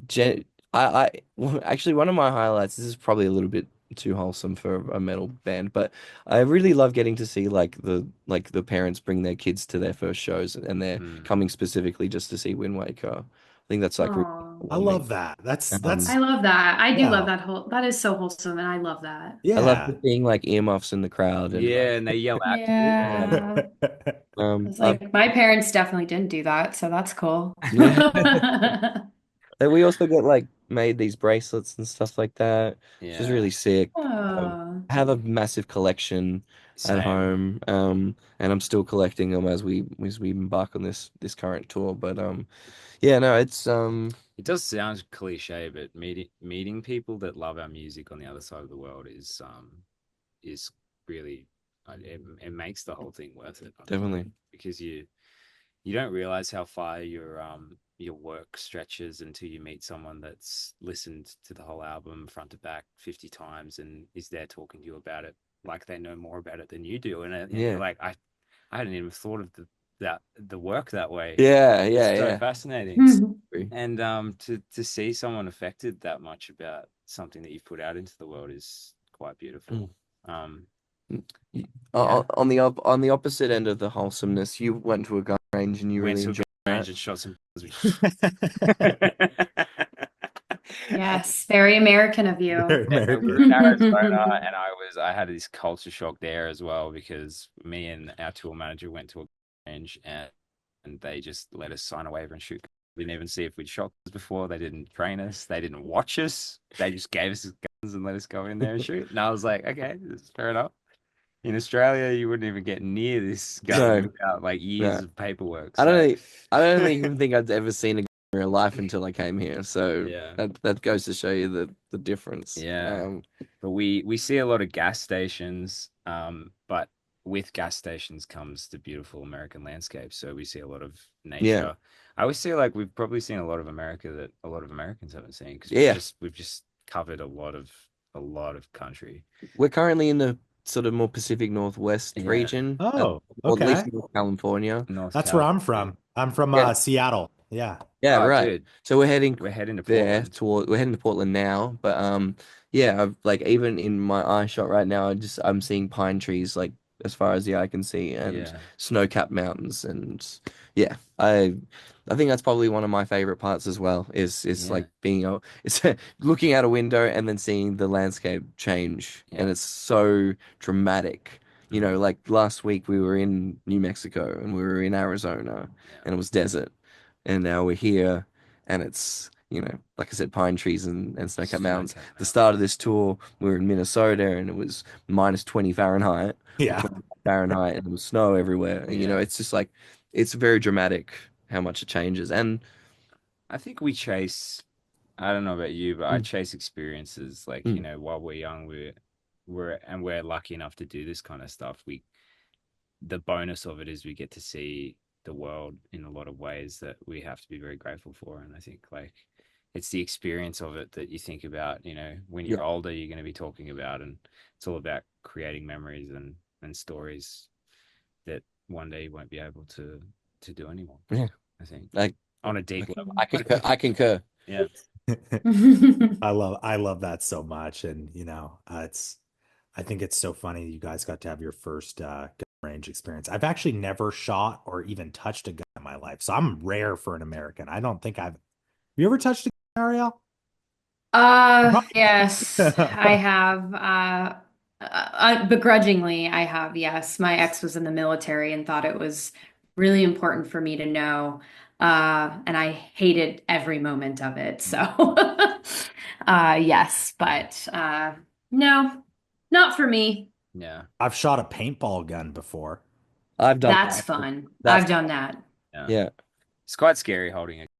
Gen actually one of my highlights. This is probably a little bit too wholesome for a metal band, but I really love getting to see like the parents bring their kids to their first shows, and they're hmm. coming specifically just to see Wind Waker. I think that's like really Oh, I warming. love that. That's I love that. I do love yeah. that is so wholesome, and I love that. I love Yeah. just seeing like earmuffs in the crowd and Yeah, and they yell at you. Yeah. Yeah. It's I've like my parents definitely didn't do that, so that's cool. yeah. And we also got like made these bracelets and stuff like that, which is Yeah. really sick. Oh. I have a massive collection at Same. home, and I'm still collecting them as we embark on this current tour. But yeah, no, it's It does sound cliche, but meeting people that love our music on the other side of the world is really it makes the whole thing worth it, I think, definitely. because you don't realize how far your work stretches until you meet someone that's listened to the whole album front to back 50 times and is there talking to you about it like they know more about it than you do, and you're Yeah, like, I hadn't even thought of the work that way. yeah, It's yeah, so yeah. fascinating. It's Mhm. And to see someone affected that much about something that you've put out into the world is quite Mm. beautiful. Um, Y- yeah, on the opposite end of the wholesomeness, you went to a gun range and you went really to a gun enjoyed range that. and shot some. Yes, very American of you. Very Yeah, we American. were in Arizona, and I had this culture shock there as well because me and our tour manager went to a range and they just let us sign a waiver and shoot. We didn't even see if we'd shot guns before. They didn't train us. They didn't watch us. They just gave us guns and let us go in there and shoot. And I was like, okay, this is fair enough. In Australia, you wouldn't even get near this gun No, without like years no. of paperwork. I So don't I don't even think I'd ever seen a real life until I came here. So Yeah. that goes to show you the difference. Yeah. But we see a lot of gas stations, but with gas stations comes the beautiful American landscape. So we see a lot of Yeah, nature. I always say like we've probably seen a lot of America that a lot of Americans haven't seen because yeah. we've just covered a lot of country. We're currently in the sort of more Pacific Northwest Yeah. region, Oh, or at least okay. North California. North That's where Cal. I'm from. I'm from Yeah, Seattle. Yeah. yeah, Oh, right. dude, So we're heading we're heading to there Portland. toward we're heading to Portland now, but yeah, I've, like even in my eye shot right now, I'm seeing pine trees like as far as the eye can see and Yeah. snow-capped mountains and yeah, I think that's probably one of my favorite parts as well is Yeah. like being it's looking out a window and then seeing the landscape change and Yeah. it's so dramatic. You know, Mhm. like last week we were in New Mexico and we were in Arizona Yeah. and it was desert and now we're here and it's like I said pine trees and snow-capped mountains. Snow-capped The mountains. start of this tour we were in Minnesota and it was minus 20 Fahrenheit or Yeah. 20 Fahrenheit and there was snow everywhere and Yeah. it's just like it's very dramatic how much it changes and I think we chase, I don't know about you, but I mm, chase experiences. Like, mm, while we're young, we're lucky enough to do this kind of stuff. The bonus of it is we get to see the world in a lot of ways that we have to be very grateful for. And I think like it's the experience of it that you think about, when yeah, you're older, you're going to be talking about, and it's all about creating memories and stories that one day you won't be able to do anymore. yeah, I think like on a deep level. I concur. Yeah. I love that so much. And I think it's so funny you guys got to have your first gun range experience. I've actually never shot or even touched a gun in my life. So I'm rare for an American. I don't think I've you ever touched a gun, Ariel? Yes, I have. Begrudgingly, I have. Yes, my ex was in the military and thought it was really important for me to know. And I hated every moment of it. So, yes, but no, not for me. Yeah. I've shot a paintball gun before. I've done That's that. fun. That's I've done that. Yeah. yeah, It's quite scary holding it,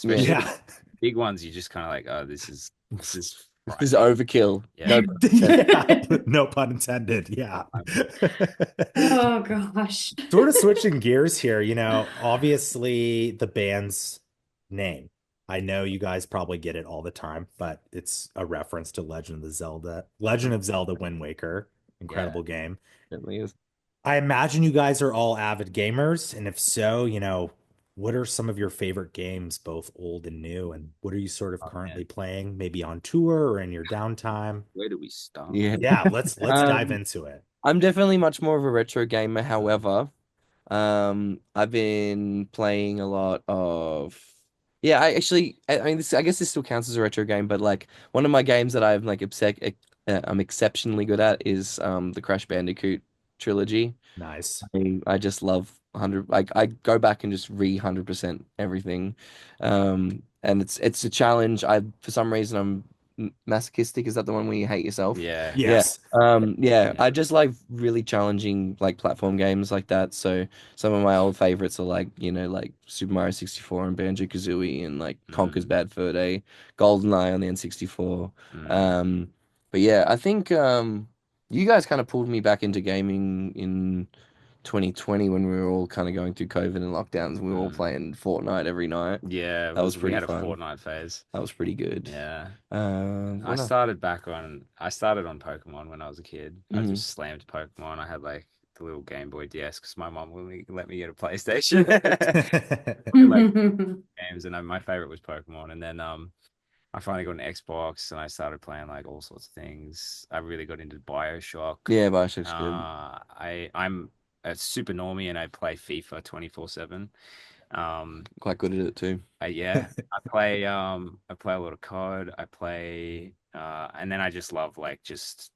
yeah. especially the Yeah. big ones. You just kind of like, oh, this is This is frightening. overkill. Yeah. No pun intended. Yeah. No pun intended. Yeah. Oh gosh. Sort of switching gears here, obviously the band's name. I know you guys probably get it all the time, but it's a reference to Legend of Zelda Wind Waker. Yeah. Incredible game. Certainly is. I imagine you guys are all avid gamers, and if so, what are some of your favorite games, both old and new, and what are you sort of Oh man, currently playing, maybe on tour or in your downtime? where do we start? Yeah. Yeah, let's dive into it. I'm definitely much more of a retro gamer. However, I've been playing a lot of. Yeah, I mean, I guess this still counts as a retro game, but like one of my games that I'm exceptionally good at is the Crash Bandicoot trilogy. Nice. I just love 100. Like I go back and just re 100% everything, and it's a challenge. I for some reason I'm masochistic. Is that the one where you hate yourself? Yeah. Yeah. Yes. Yeah, Yeah. I just like really challenging like platform games like that. So some of my old favorites are like, like Super Mario 64 and Banjo-Kazooie and like Conker's Mm, Bad Fur Day, GoldenEye on the N64. mm. Um, but yeah, I think you guys kind of pulled me back into gaming in 2020 when we were all kind of going through COVID and lockdowns and we were all Mm. playing Fortnite every night. Yeah, That was we pretty had a fun. Fortnite phase. That was pretty good. Yeah. What else? I started on Pokemon when I was a kid. I Hmm. just slammed Pokemon. I had like the little Game Boy DS because my mom wouldn't let me get a PlayStation. Like games, and my favorite was Pokemon. And then I finally got an Xbox and I started playing like all sorts of things. I really got into BioShock. Yeah, Bioshock's good. I'm a super normie and I play FIFA 24/7. Quite good at it too. Yeah, I play a lot of COD. I play and then I just love like just,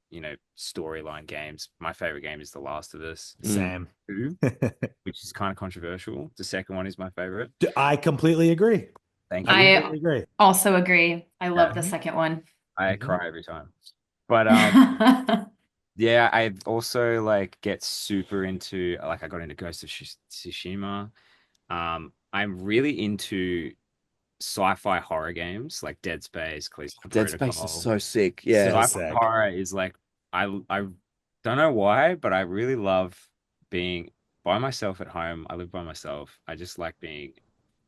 storyline games. My favorite game is The Last of Us Mm. Same. 2, which is kind of controversial. The second one is my favorite. I completely agree. Thank I you. I completely agree. also agree. I love Yeah, the second one. I Mhm. cry every time. But yeah, I also like get super into like I got into Ghost of Tsushima. I'm really into sci-fi horror games like Dead Space, Callisto Dead Space is Protocol. so sick. Yeah. So Sci-fi sick. horror is like I don't know why, but I really love being by myself at home. I live by myself. I just like being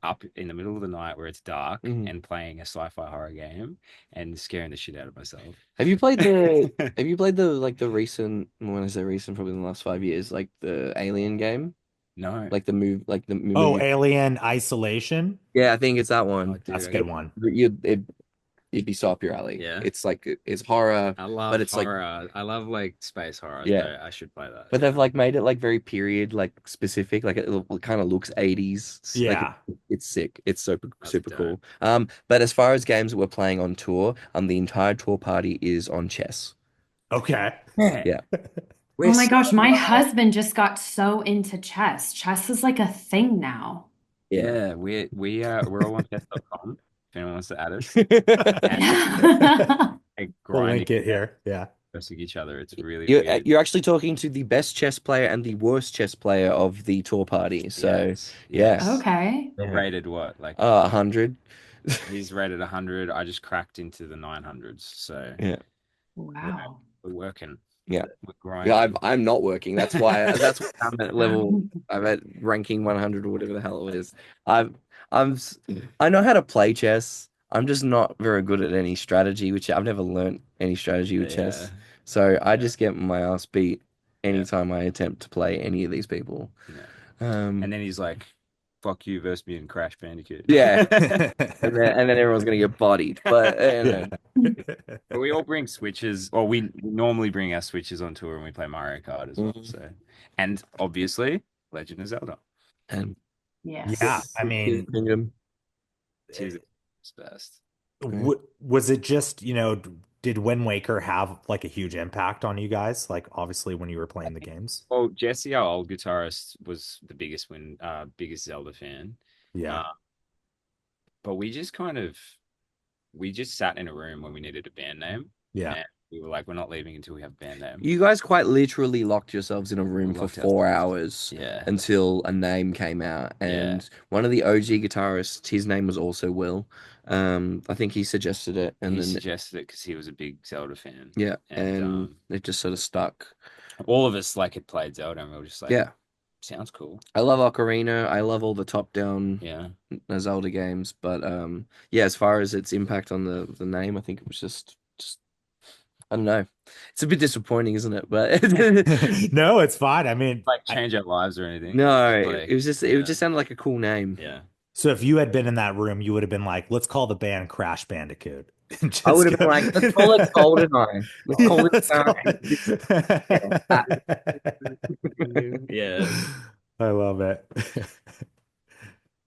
up in the middle of the night where it's dark Mhm. and playing a sci-fi horror game and scaring the shit out of myself. Have you played the have you played the like the recent, when I say recent, probably in the last 5 years, like the Alien game? No. Like the Oh, movie. Alien Isolation. Yeah, I think it's that Oh, one. That's dude, a I good got one. It'd be so up your alley. yeah. It's like it's horror, I but love it's like horror. I love like space horror, yeah. so I should play that. But they've Yeah. like made it like very period like specific. Like it kind of looks 80s. Yeah. It's sick. It's super That's super dope. cool. But as far as games that we're playing on tour, the entire tour party is on chess. Okay. Yeah. Yeah. Oh We're my so gosh, my wild. husband just got so into chess. Chess is like a thing now. Yeah. Yeah, we're all on chess.com if anyone wants to add us. And like We'll grinding link it and here. Yeah. pressing each other. It's really You're weird. you're actually talking to the best chess player and the worst chess player of the tour party. So Yes, yeah. yes. Okay. You're Yeah. rated what? Like 100. he's rated 100. I just cracked into the 900s. So Yeah. yeah, Wow. we're working. Yeah. We're Yeah, grinding. I'm not working. That's why I'm at level. I'm at ranking 100 or whatever the hell it is. I've I'm s- I know how to play chess. I'm just not very good at any strategy, which I've never learnt any strategy with Yeah, chess. So I yeah, just get my ass beat yeah, anytime I attempt to play any of these people. yeah. Um, And then he's like, "Fuck you, versus me and Crash Bandicoot." yeah, and then everyone's gonna get bodied. But Yeah. But we all bring switches, or we normally bring our switches on tour and we play Mario Kart as well. Mhm. So, and obviously, Legend of Zelda. And Yeah. Yes. I mean, Kingdom. Tears of the best. w was it just, did Wind Waker have like a huge impact on you guys? Like obviously when you were playing the games? Well, Jesse, our old guitarist, was the biggest Zelda fan. Yeah. Uh, but we just sat in a room when we needed a band name, Yeah. and we were like, we're not leaving until we have a band name. You guys quite literally locked yourselves in a room We for locked 4 hours Yeah, until a name came out. yeah. And one of the OG guitarists, his name was also Will. I think he suggested it, and He then suggested it because he was a big Zelda fan, yeah, and and it just sort of stuck. all of us like had played Zelda, and we were just like, Yeah, sounds cool. I love Ocarina. I love all the top-down Yeah. Zelda games, but yeah, as far as its impact on the name, I think it was just I don't know. It's a bit disappointing, isn't it? But No, it's fine. I mean, Like change our lives or anything. no, Like, it yeah, just sounded like a cool name. yeah. so if you had been in that room, you would have been like, let's call the band Crash Bandicoot. I Just would have go. been like, let's call it GoldenEye. Let's Yeah, call it let's call yeah. it. Yeah. I love it.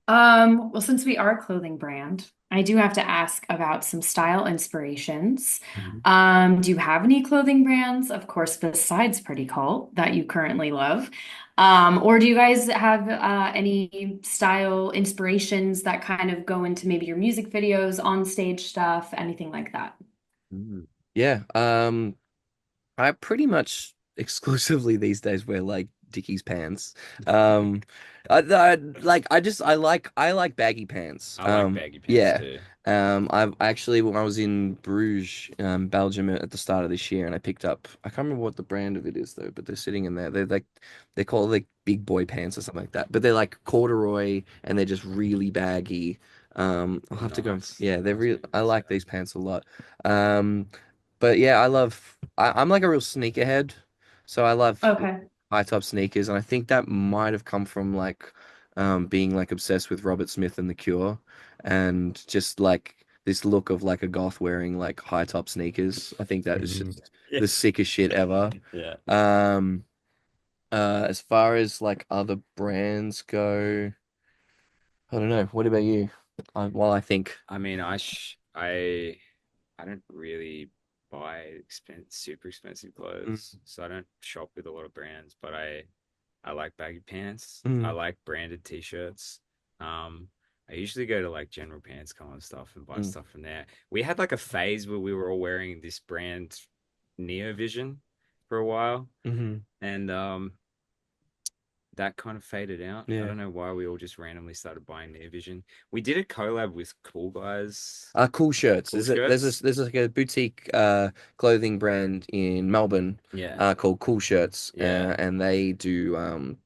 Well, since we are a clothing brand, I do have to ask about some style inspirations. Do you have any clothing brands, of course, besides Pretty Cult that you currently love? Or do you guys have any style inspirations that kind of go into maybe your music videos, on stage stuff, anything like that? Mm. Yeah, I pretty much exclusively these days wear like Dickies pants. Um, I like baggy pants. I like baggy pants Yeah. too. I've actually when I was in Bruges, Belgium at the start of this year, and I picked up I can't remember what the brand of it is though, but they're sitting in there. They're called like big boy pants or something like that, but they're like corduroy and they're just really baggy. I'll have to go. Nice. Yeah, they're Nice real. I pants, like yeah. these pants a lot. Um, but yeah, I'm like a real sneakerhead, so I love Okay. high top sneakers, and I think that might have come from like being like obsessed with Robert Smith and The Cure, and just like this look of like a goth wearing like high top sneakers. I think that is Mhm. just Yeah. the sickest shit ever. Yeah. Um, as far as like other brands go, I don't know. What about you? While I think, I mean, I don't really buy super expensive mm, clothes, so I don't shop with a lot of brands, but I like baggy pants. I mm, like branded t-shirts. Um, I usually go to like General Pants Co and stuff and buy mm, stuff from there. We had like a phase where we were all wearing this brand Neo Vision for a while, mhm. and that kind of faded out. I Yeah. don't know why we all just randomly started buying Near Vision. We did a collab with Cool Guys, Cool shirts. Cool There's Shirts. like a boutique clothing brand in Melbourne Yeah, called Cool Shirts, yeah. and they do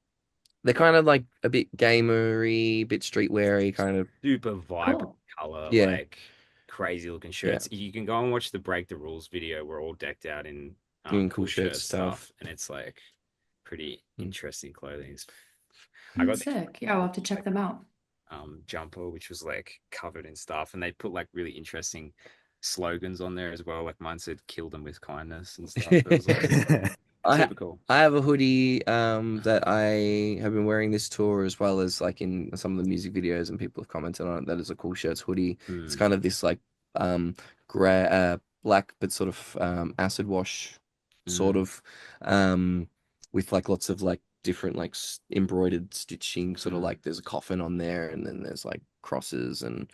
they're kind of like a bit gamery, bit streetweary kind of. Super vibrant Cool. color, Yeah, like crazy looking yeah, shirts. You can go and watch the Break the Rules video. We're all decked out in doing Cool Cool Shirt Shirt stuff. stuff, and it's like pretty Mm. interesting clothing. I got That's this sick. Yeah, I'll have to check like them out. jumper which was like covered in stuff, and they put like really interesting slogans on there as well. Like mine said, "Kill them with kindness" and stuff. It was like I ha super cool. I have a hoodie that I have been wearing this tour as well as like in some of the music videos and people have commented on it. That is a Cool Shirts hoodie. It's Mm, kind of this like gray black but sort of acid wash sort mm, of um with like lots of like different like embroidered stitching, sort of mm. like there's a coffin on there and then there's like crosses and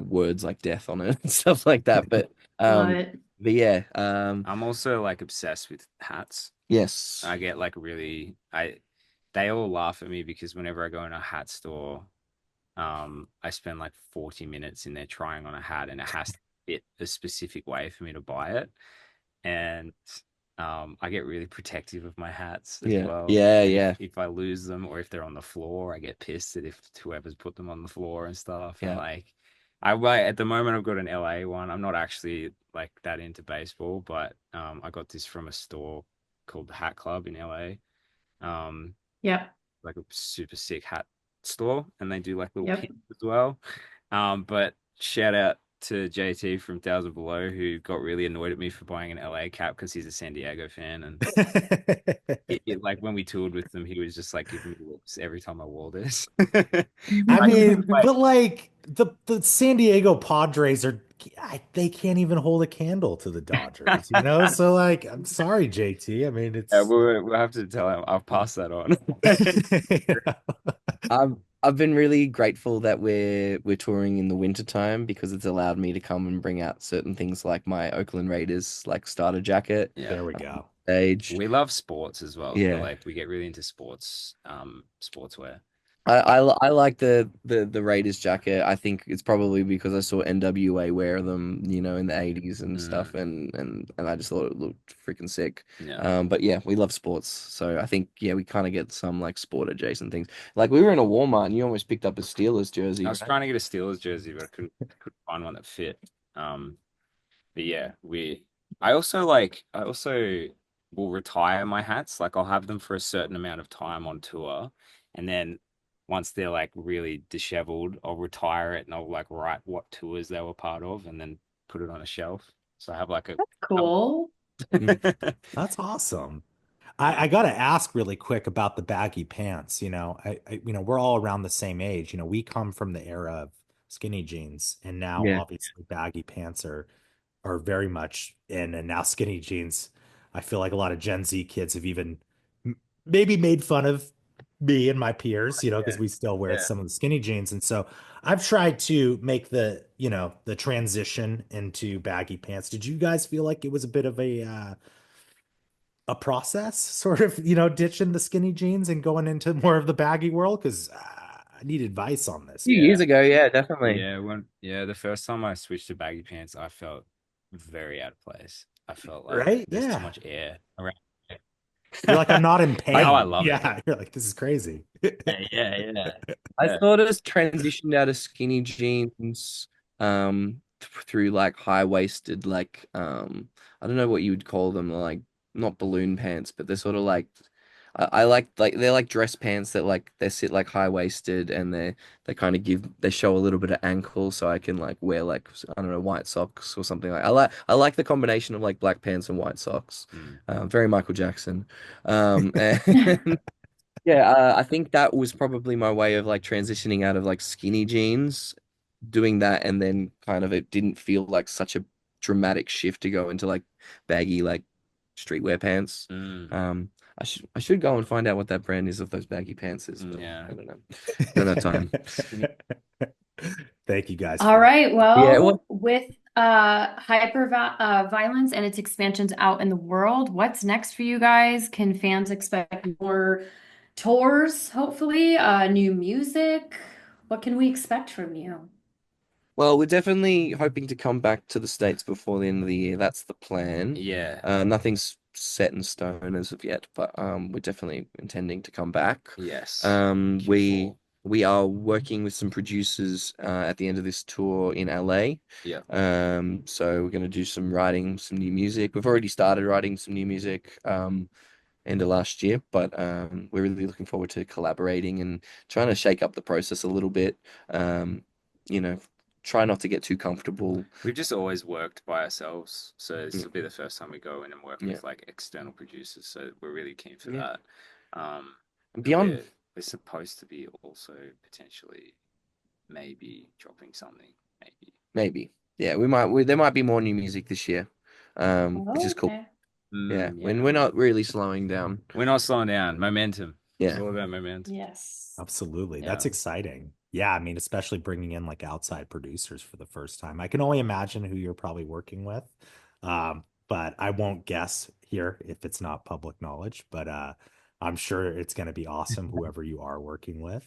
words like death on it and stuff like that. Love it. But yeah, I'm also like obsessed with hats. yes. I get like really I they all laugh at me because whenever I go in a hat store, I spend like 40 minutes in there trying on a hat, and it has to fit a specific way for me to buy it. And I get really protective of my hats as Yeah, well. yeah, And yeah, if I lose them or if they're on the floor, I get pissed at if whoever's put them on the floor and stuff. And yeah. like at the moment I've got an LA one. I'm not actually like that into baseball, but I got this from a store called the Hat Club in LA. Um, Yep. like a super sick hat store, and they do like little Yep. pins as well. But shout out to JT from Thousand Below, who got really annoyed at me for buying an LA cap because he's a San Diego fan, and like when we toured with them, he was just like giving me looks every time I wore this. I I mean, like, but like the San Diego Padres are they can't even hold a candle to the Dodgers, you know? So like, I'm sorry, JT. I mean, yeah, it's we'll have to tell him. I'll pass that on. I've been really grateful that we're touring in the winter time because it's allowed me to come and bring out certain things like my Oakland Raiders like starter jacket, Yeah. there we go. stage. We love sports as well. So Yeah. like we get really into sports, sportswear. I like the Raiders jacket. I think it's probably because I saw NWA wear them, in the 80s and stuff, Mm, and I just thought it looked freaking sick. yeah. But yeah, we love sports, so I think yeah, we kind of get some like sport adjacent things. Like we were in a Walmart and you almost picked up a Steelers I jersey, was right? trying to get a Steelers jersey, but I couldn't find one that fit. Um, but yeah, I also will retire my hats. Like I'll have them for a certain amount of time on tour, and then once they're like really disheveled, I'll retire it and I'll like write what tours they were part of, and then put it on a shelf. So I have like a Cool. Mm. That's awesome. I got to ask really quick about the baggy pants. We're all around the same age. We come from the era of skinny jeans, and now Yeah. obviously baggy pants are very much in, and now skinny jeans. I feel like a lot of Gen Z kids have even maybe made fun of me and my peers, because Yeah, we still wear yeah. some of the skinny jeans. And so I've tried to make the transition into baggy pants. Did you guys feel like it was a bit of a process, sort of, ditching the skinny jeans and going into more of the baggy world? Because I need advice on this, Few man. years ago, yeah, definitely. The first time I switched to baggy pants, I felt very out of place. I felt like Right? there's too Yeah. much air around. You're like, I'm not in Now I pain. love it. Yeah. You're like, this is crazy. I Yeah. sort of transitioned out of skinny jeans through like high-waisted like I don't know what you would call them, like not balloon pants, but they're sort of like I like they're like dress pants that like they sit like high-waisted and they kind of they show a little bit of ankle so I can like wear like I don't know white socks or something like I like the combination of like black pants and white socks. Mm. Very Michael Jackson. And yeah, I think that was probably my way of like transitioning out of like skinny jeans, doing that, and then kind of it didn't feel like such a dramatic shift to go into like baggy like streetwear pants. Mm. I should go and find out what that brand is of those baggy pants is, but Yeah. I don't know. Don't have time. Thank you guys All for right. Yeah, well, Well, with violence and its expansions out in the world, what's next for you guys? Can fans expect more Tours, hopefully, new music. What can we expect from you? Well, we're definitely hoping to come back to the States before the end of the year. That's the plan. Yeah. Nothing's set in stone as of yet, but we're definitely intending to come back. Yes. We Q4. we are working with some producers at the end of this tour in LA. Yeah. So we're going to do some writing, some new music. We've already started writing some new music end of last year, but we're really looking forward to collaborating and trying to shake up the process a little bit. You know, try not to get too comfortable. We've just always worked by ourselves, so this Yeah, will be the first time we go in and work yeah, with like external producers. So we're really keen for yeah. that. Um, And and beyond, we're supposed to be also potentially maybe dropping something, maybe. maybe, yeah, there might be more new music this year, which Oh, is cool. okay. Yeah, Yeah. when we're not really slowing down. We're not slowing down. Momentum. It's Yeah, all about momentum. Yes. Absolutely. Yeah. That's exciting. Yeah, I mean, especially bringing in like outside producers for the first time. I can only imagine who you're probably working with. But I won't guess here if it's not public knowledge, but I'm sure it's going to be awesome whoever you are working with.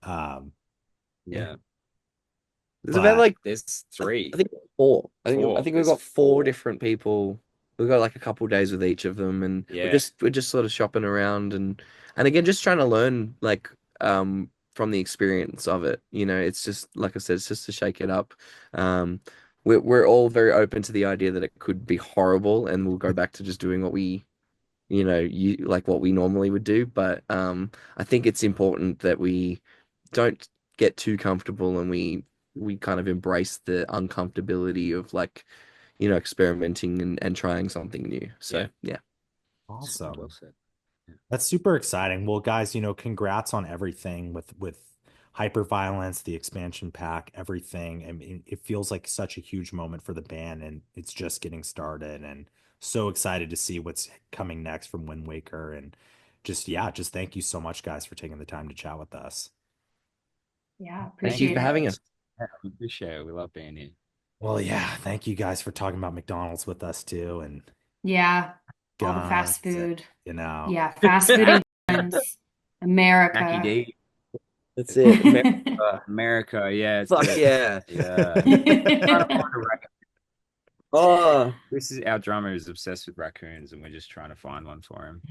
Um, yeah. Yeah. There's about but like There's I three. think four. I Four. think we've There's got four four. different people. We've got like a couple days with each of them, and Yeah. we're just sort of shopping around and again just trying to learn like from the experience of it. It's just like I said, it's just to shake it up. Um, we're all very open to the idea that it could be horrible, and we'll go back to just doing what what we normally would do. But I think it's important that we don't get too comfortable and we kind of embrace the uncomfortability of like, experimenting and trying something new. So Yeah. yeah. Well awesome. said. Yeah. That's super exciting. Well, guys, congrats on everything with Hyperviolence, the expansion pack, everything. I mean, it feels like such a huge moment for the band, and it's just getting started. And so excited to see what's coming next from Windwaker. And just thank you so much, guys, for taking the time to chat with us. Yeah, Thank you appreciate for having it. us. Yeah, we appreciate it. We love being here. Well, yeah, thank you guys for talking about McDonald's with us too, and Yeah, all the fast guns, food. you know. Yeah, fast food and guns. Mackie America. D. That's it. America. America. Yeah, it's Fuck good. yeah. Yeah. Trying to find a raccoon. Oh, This is our drummer is obsessed with raccoons, and we're just trying to find one for him.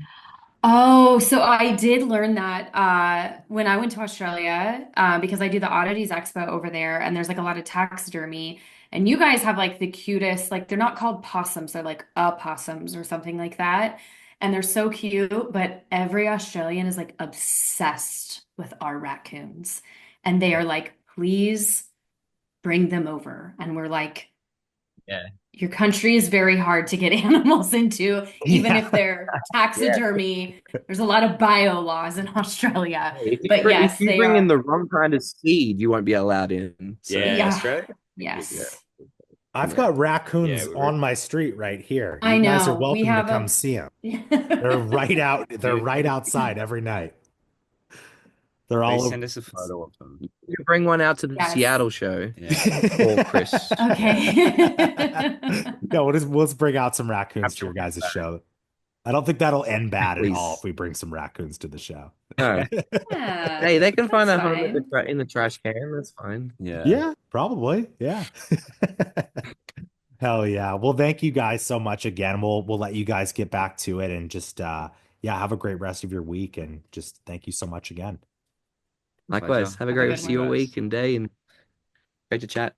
Oh, so I did learn that when I went to Australia, because I do the Oddities Expo over there, and there's like a lot of taxidermy, and you guys have like the cutest, like they're not called possums, they're like opossums or something like that, and they're so cute. But every Australian is like obsessed with our raccoons, and they are like, please bring them over, and we're like, Yeah. your country is very hard to get animals into, even if Yeah. they're yeah. taxidermy. There's a lot of bio laws in Australia. But If yes, you they bring in are. the wrong kind of seed, you won't be allowed in. So Yeah, Yeah. Australia. Yeah. Yes. I've yeah. got Yeah, raccoons we're really on my street right here. I You guys are know. We welcome to have come a. see them. They're dude. right outside every night. They're all Please over. send us a photo of them. You can bring one out to the Yes. Seattle show Yeah. for Chris. Okay. No, let's bring out some raccoons to Capture your one guys' photo. show. I don't think that'll end bad at all if Please. we bring some raccoons to the show. No. Yeah, Hey, they can find that's a home fine. in the trash can. That's fine. Yeah. Yeah, probably. Yeah. Hell yeah. Well, thank you guys so much again. We'll let you guys get back to it and just yeah, have a great rest of your week and just thank you so much again. Likewise. Pleasure. Have a Have a great good rest of Thank you your one. guys. week and day, and great to chat.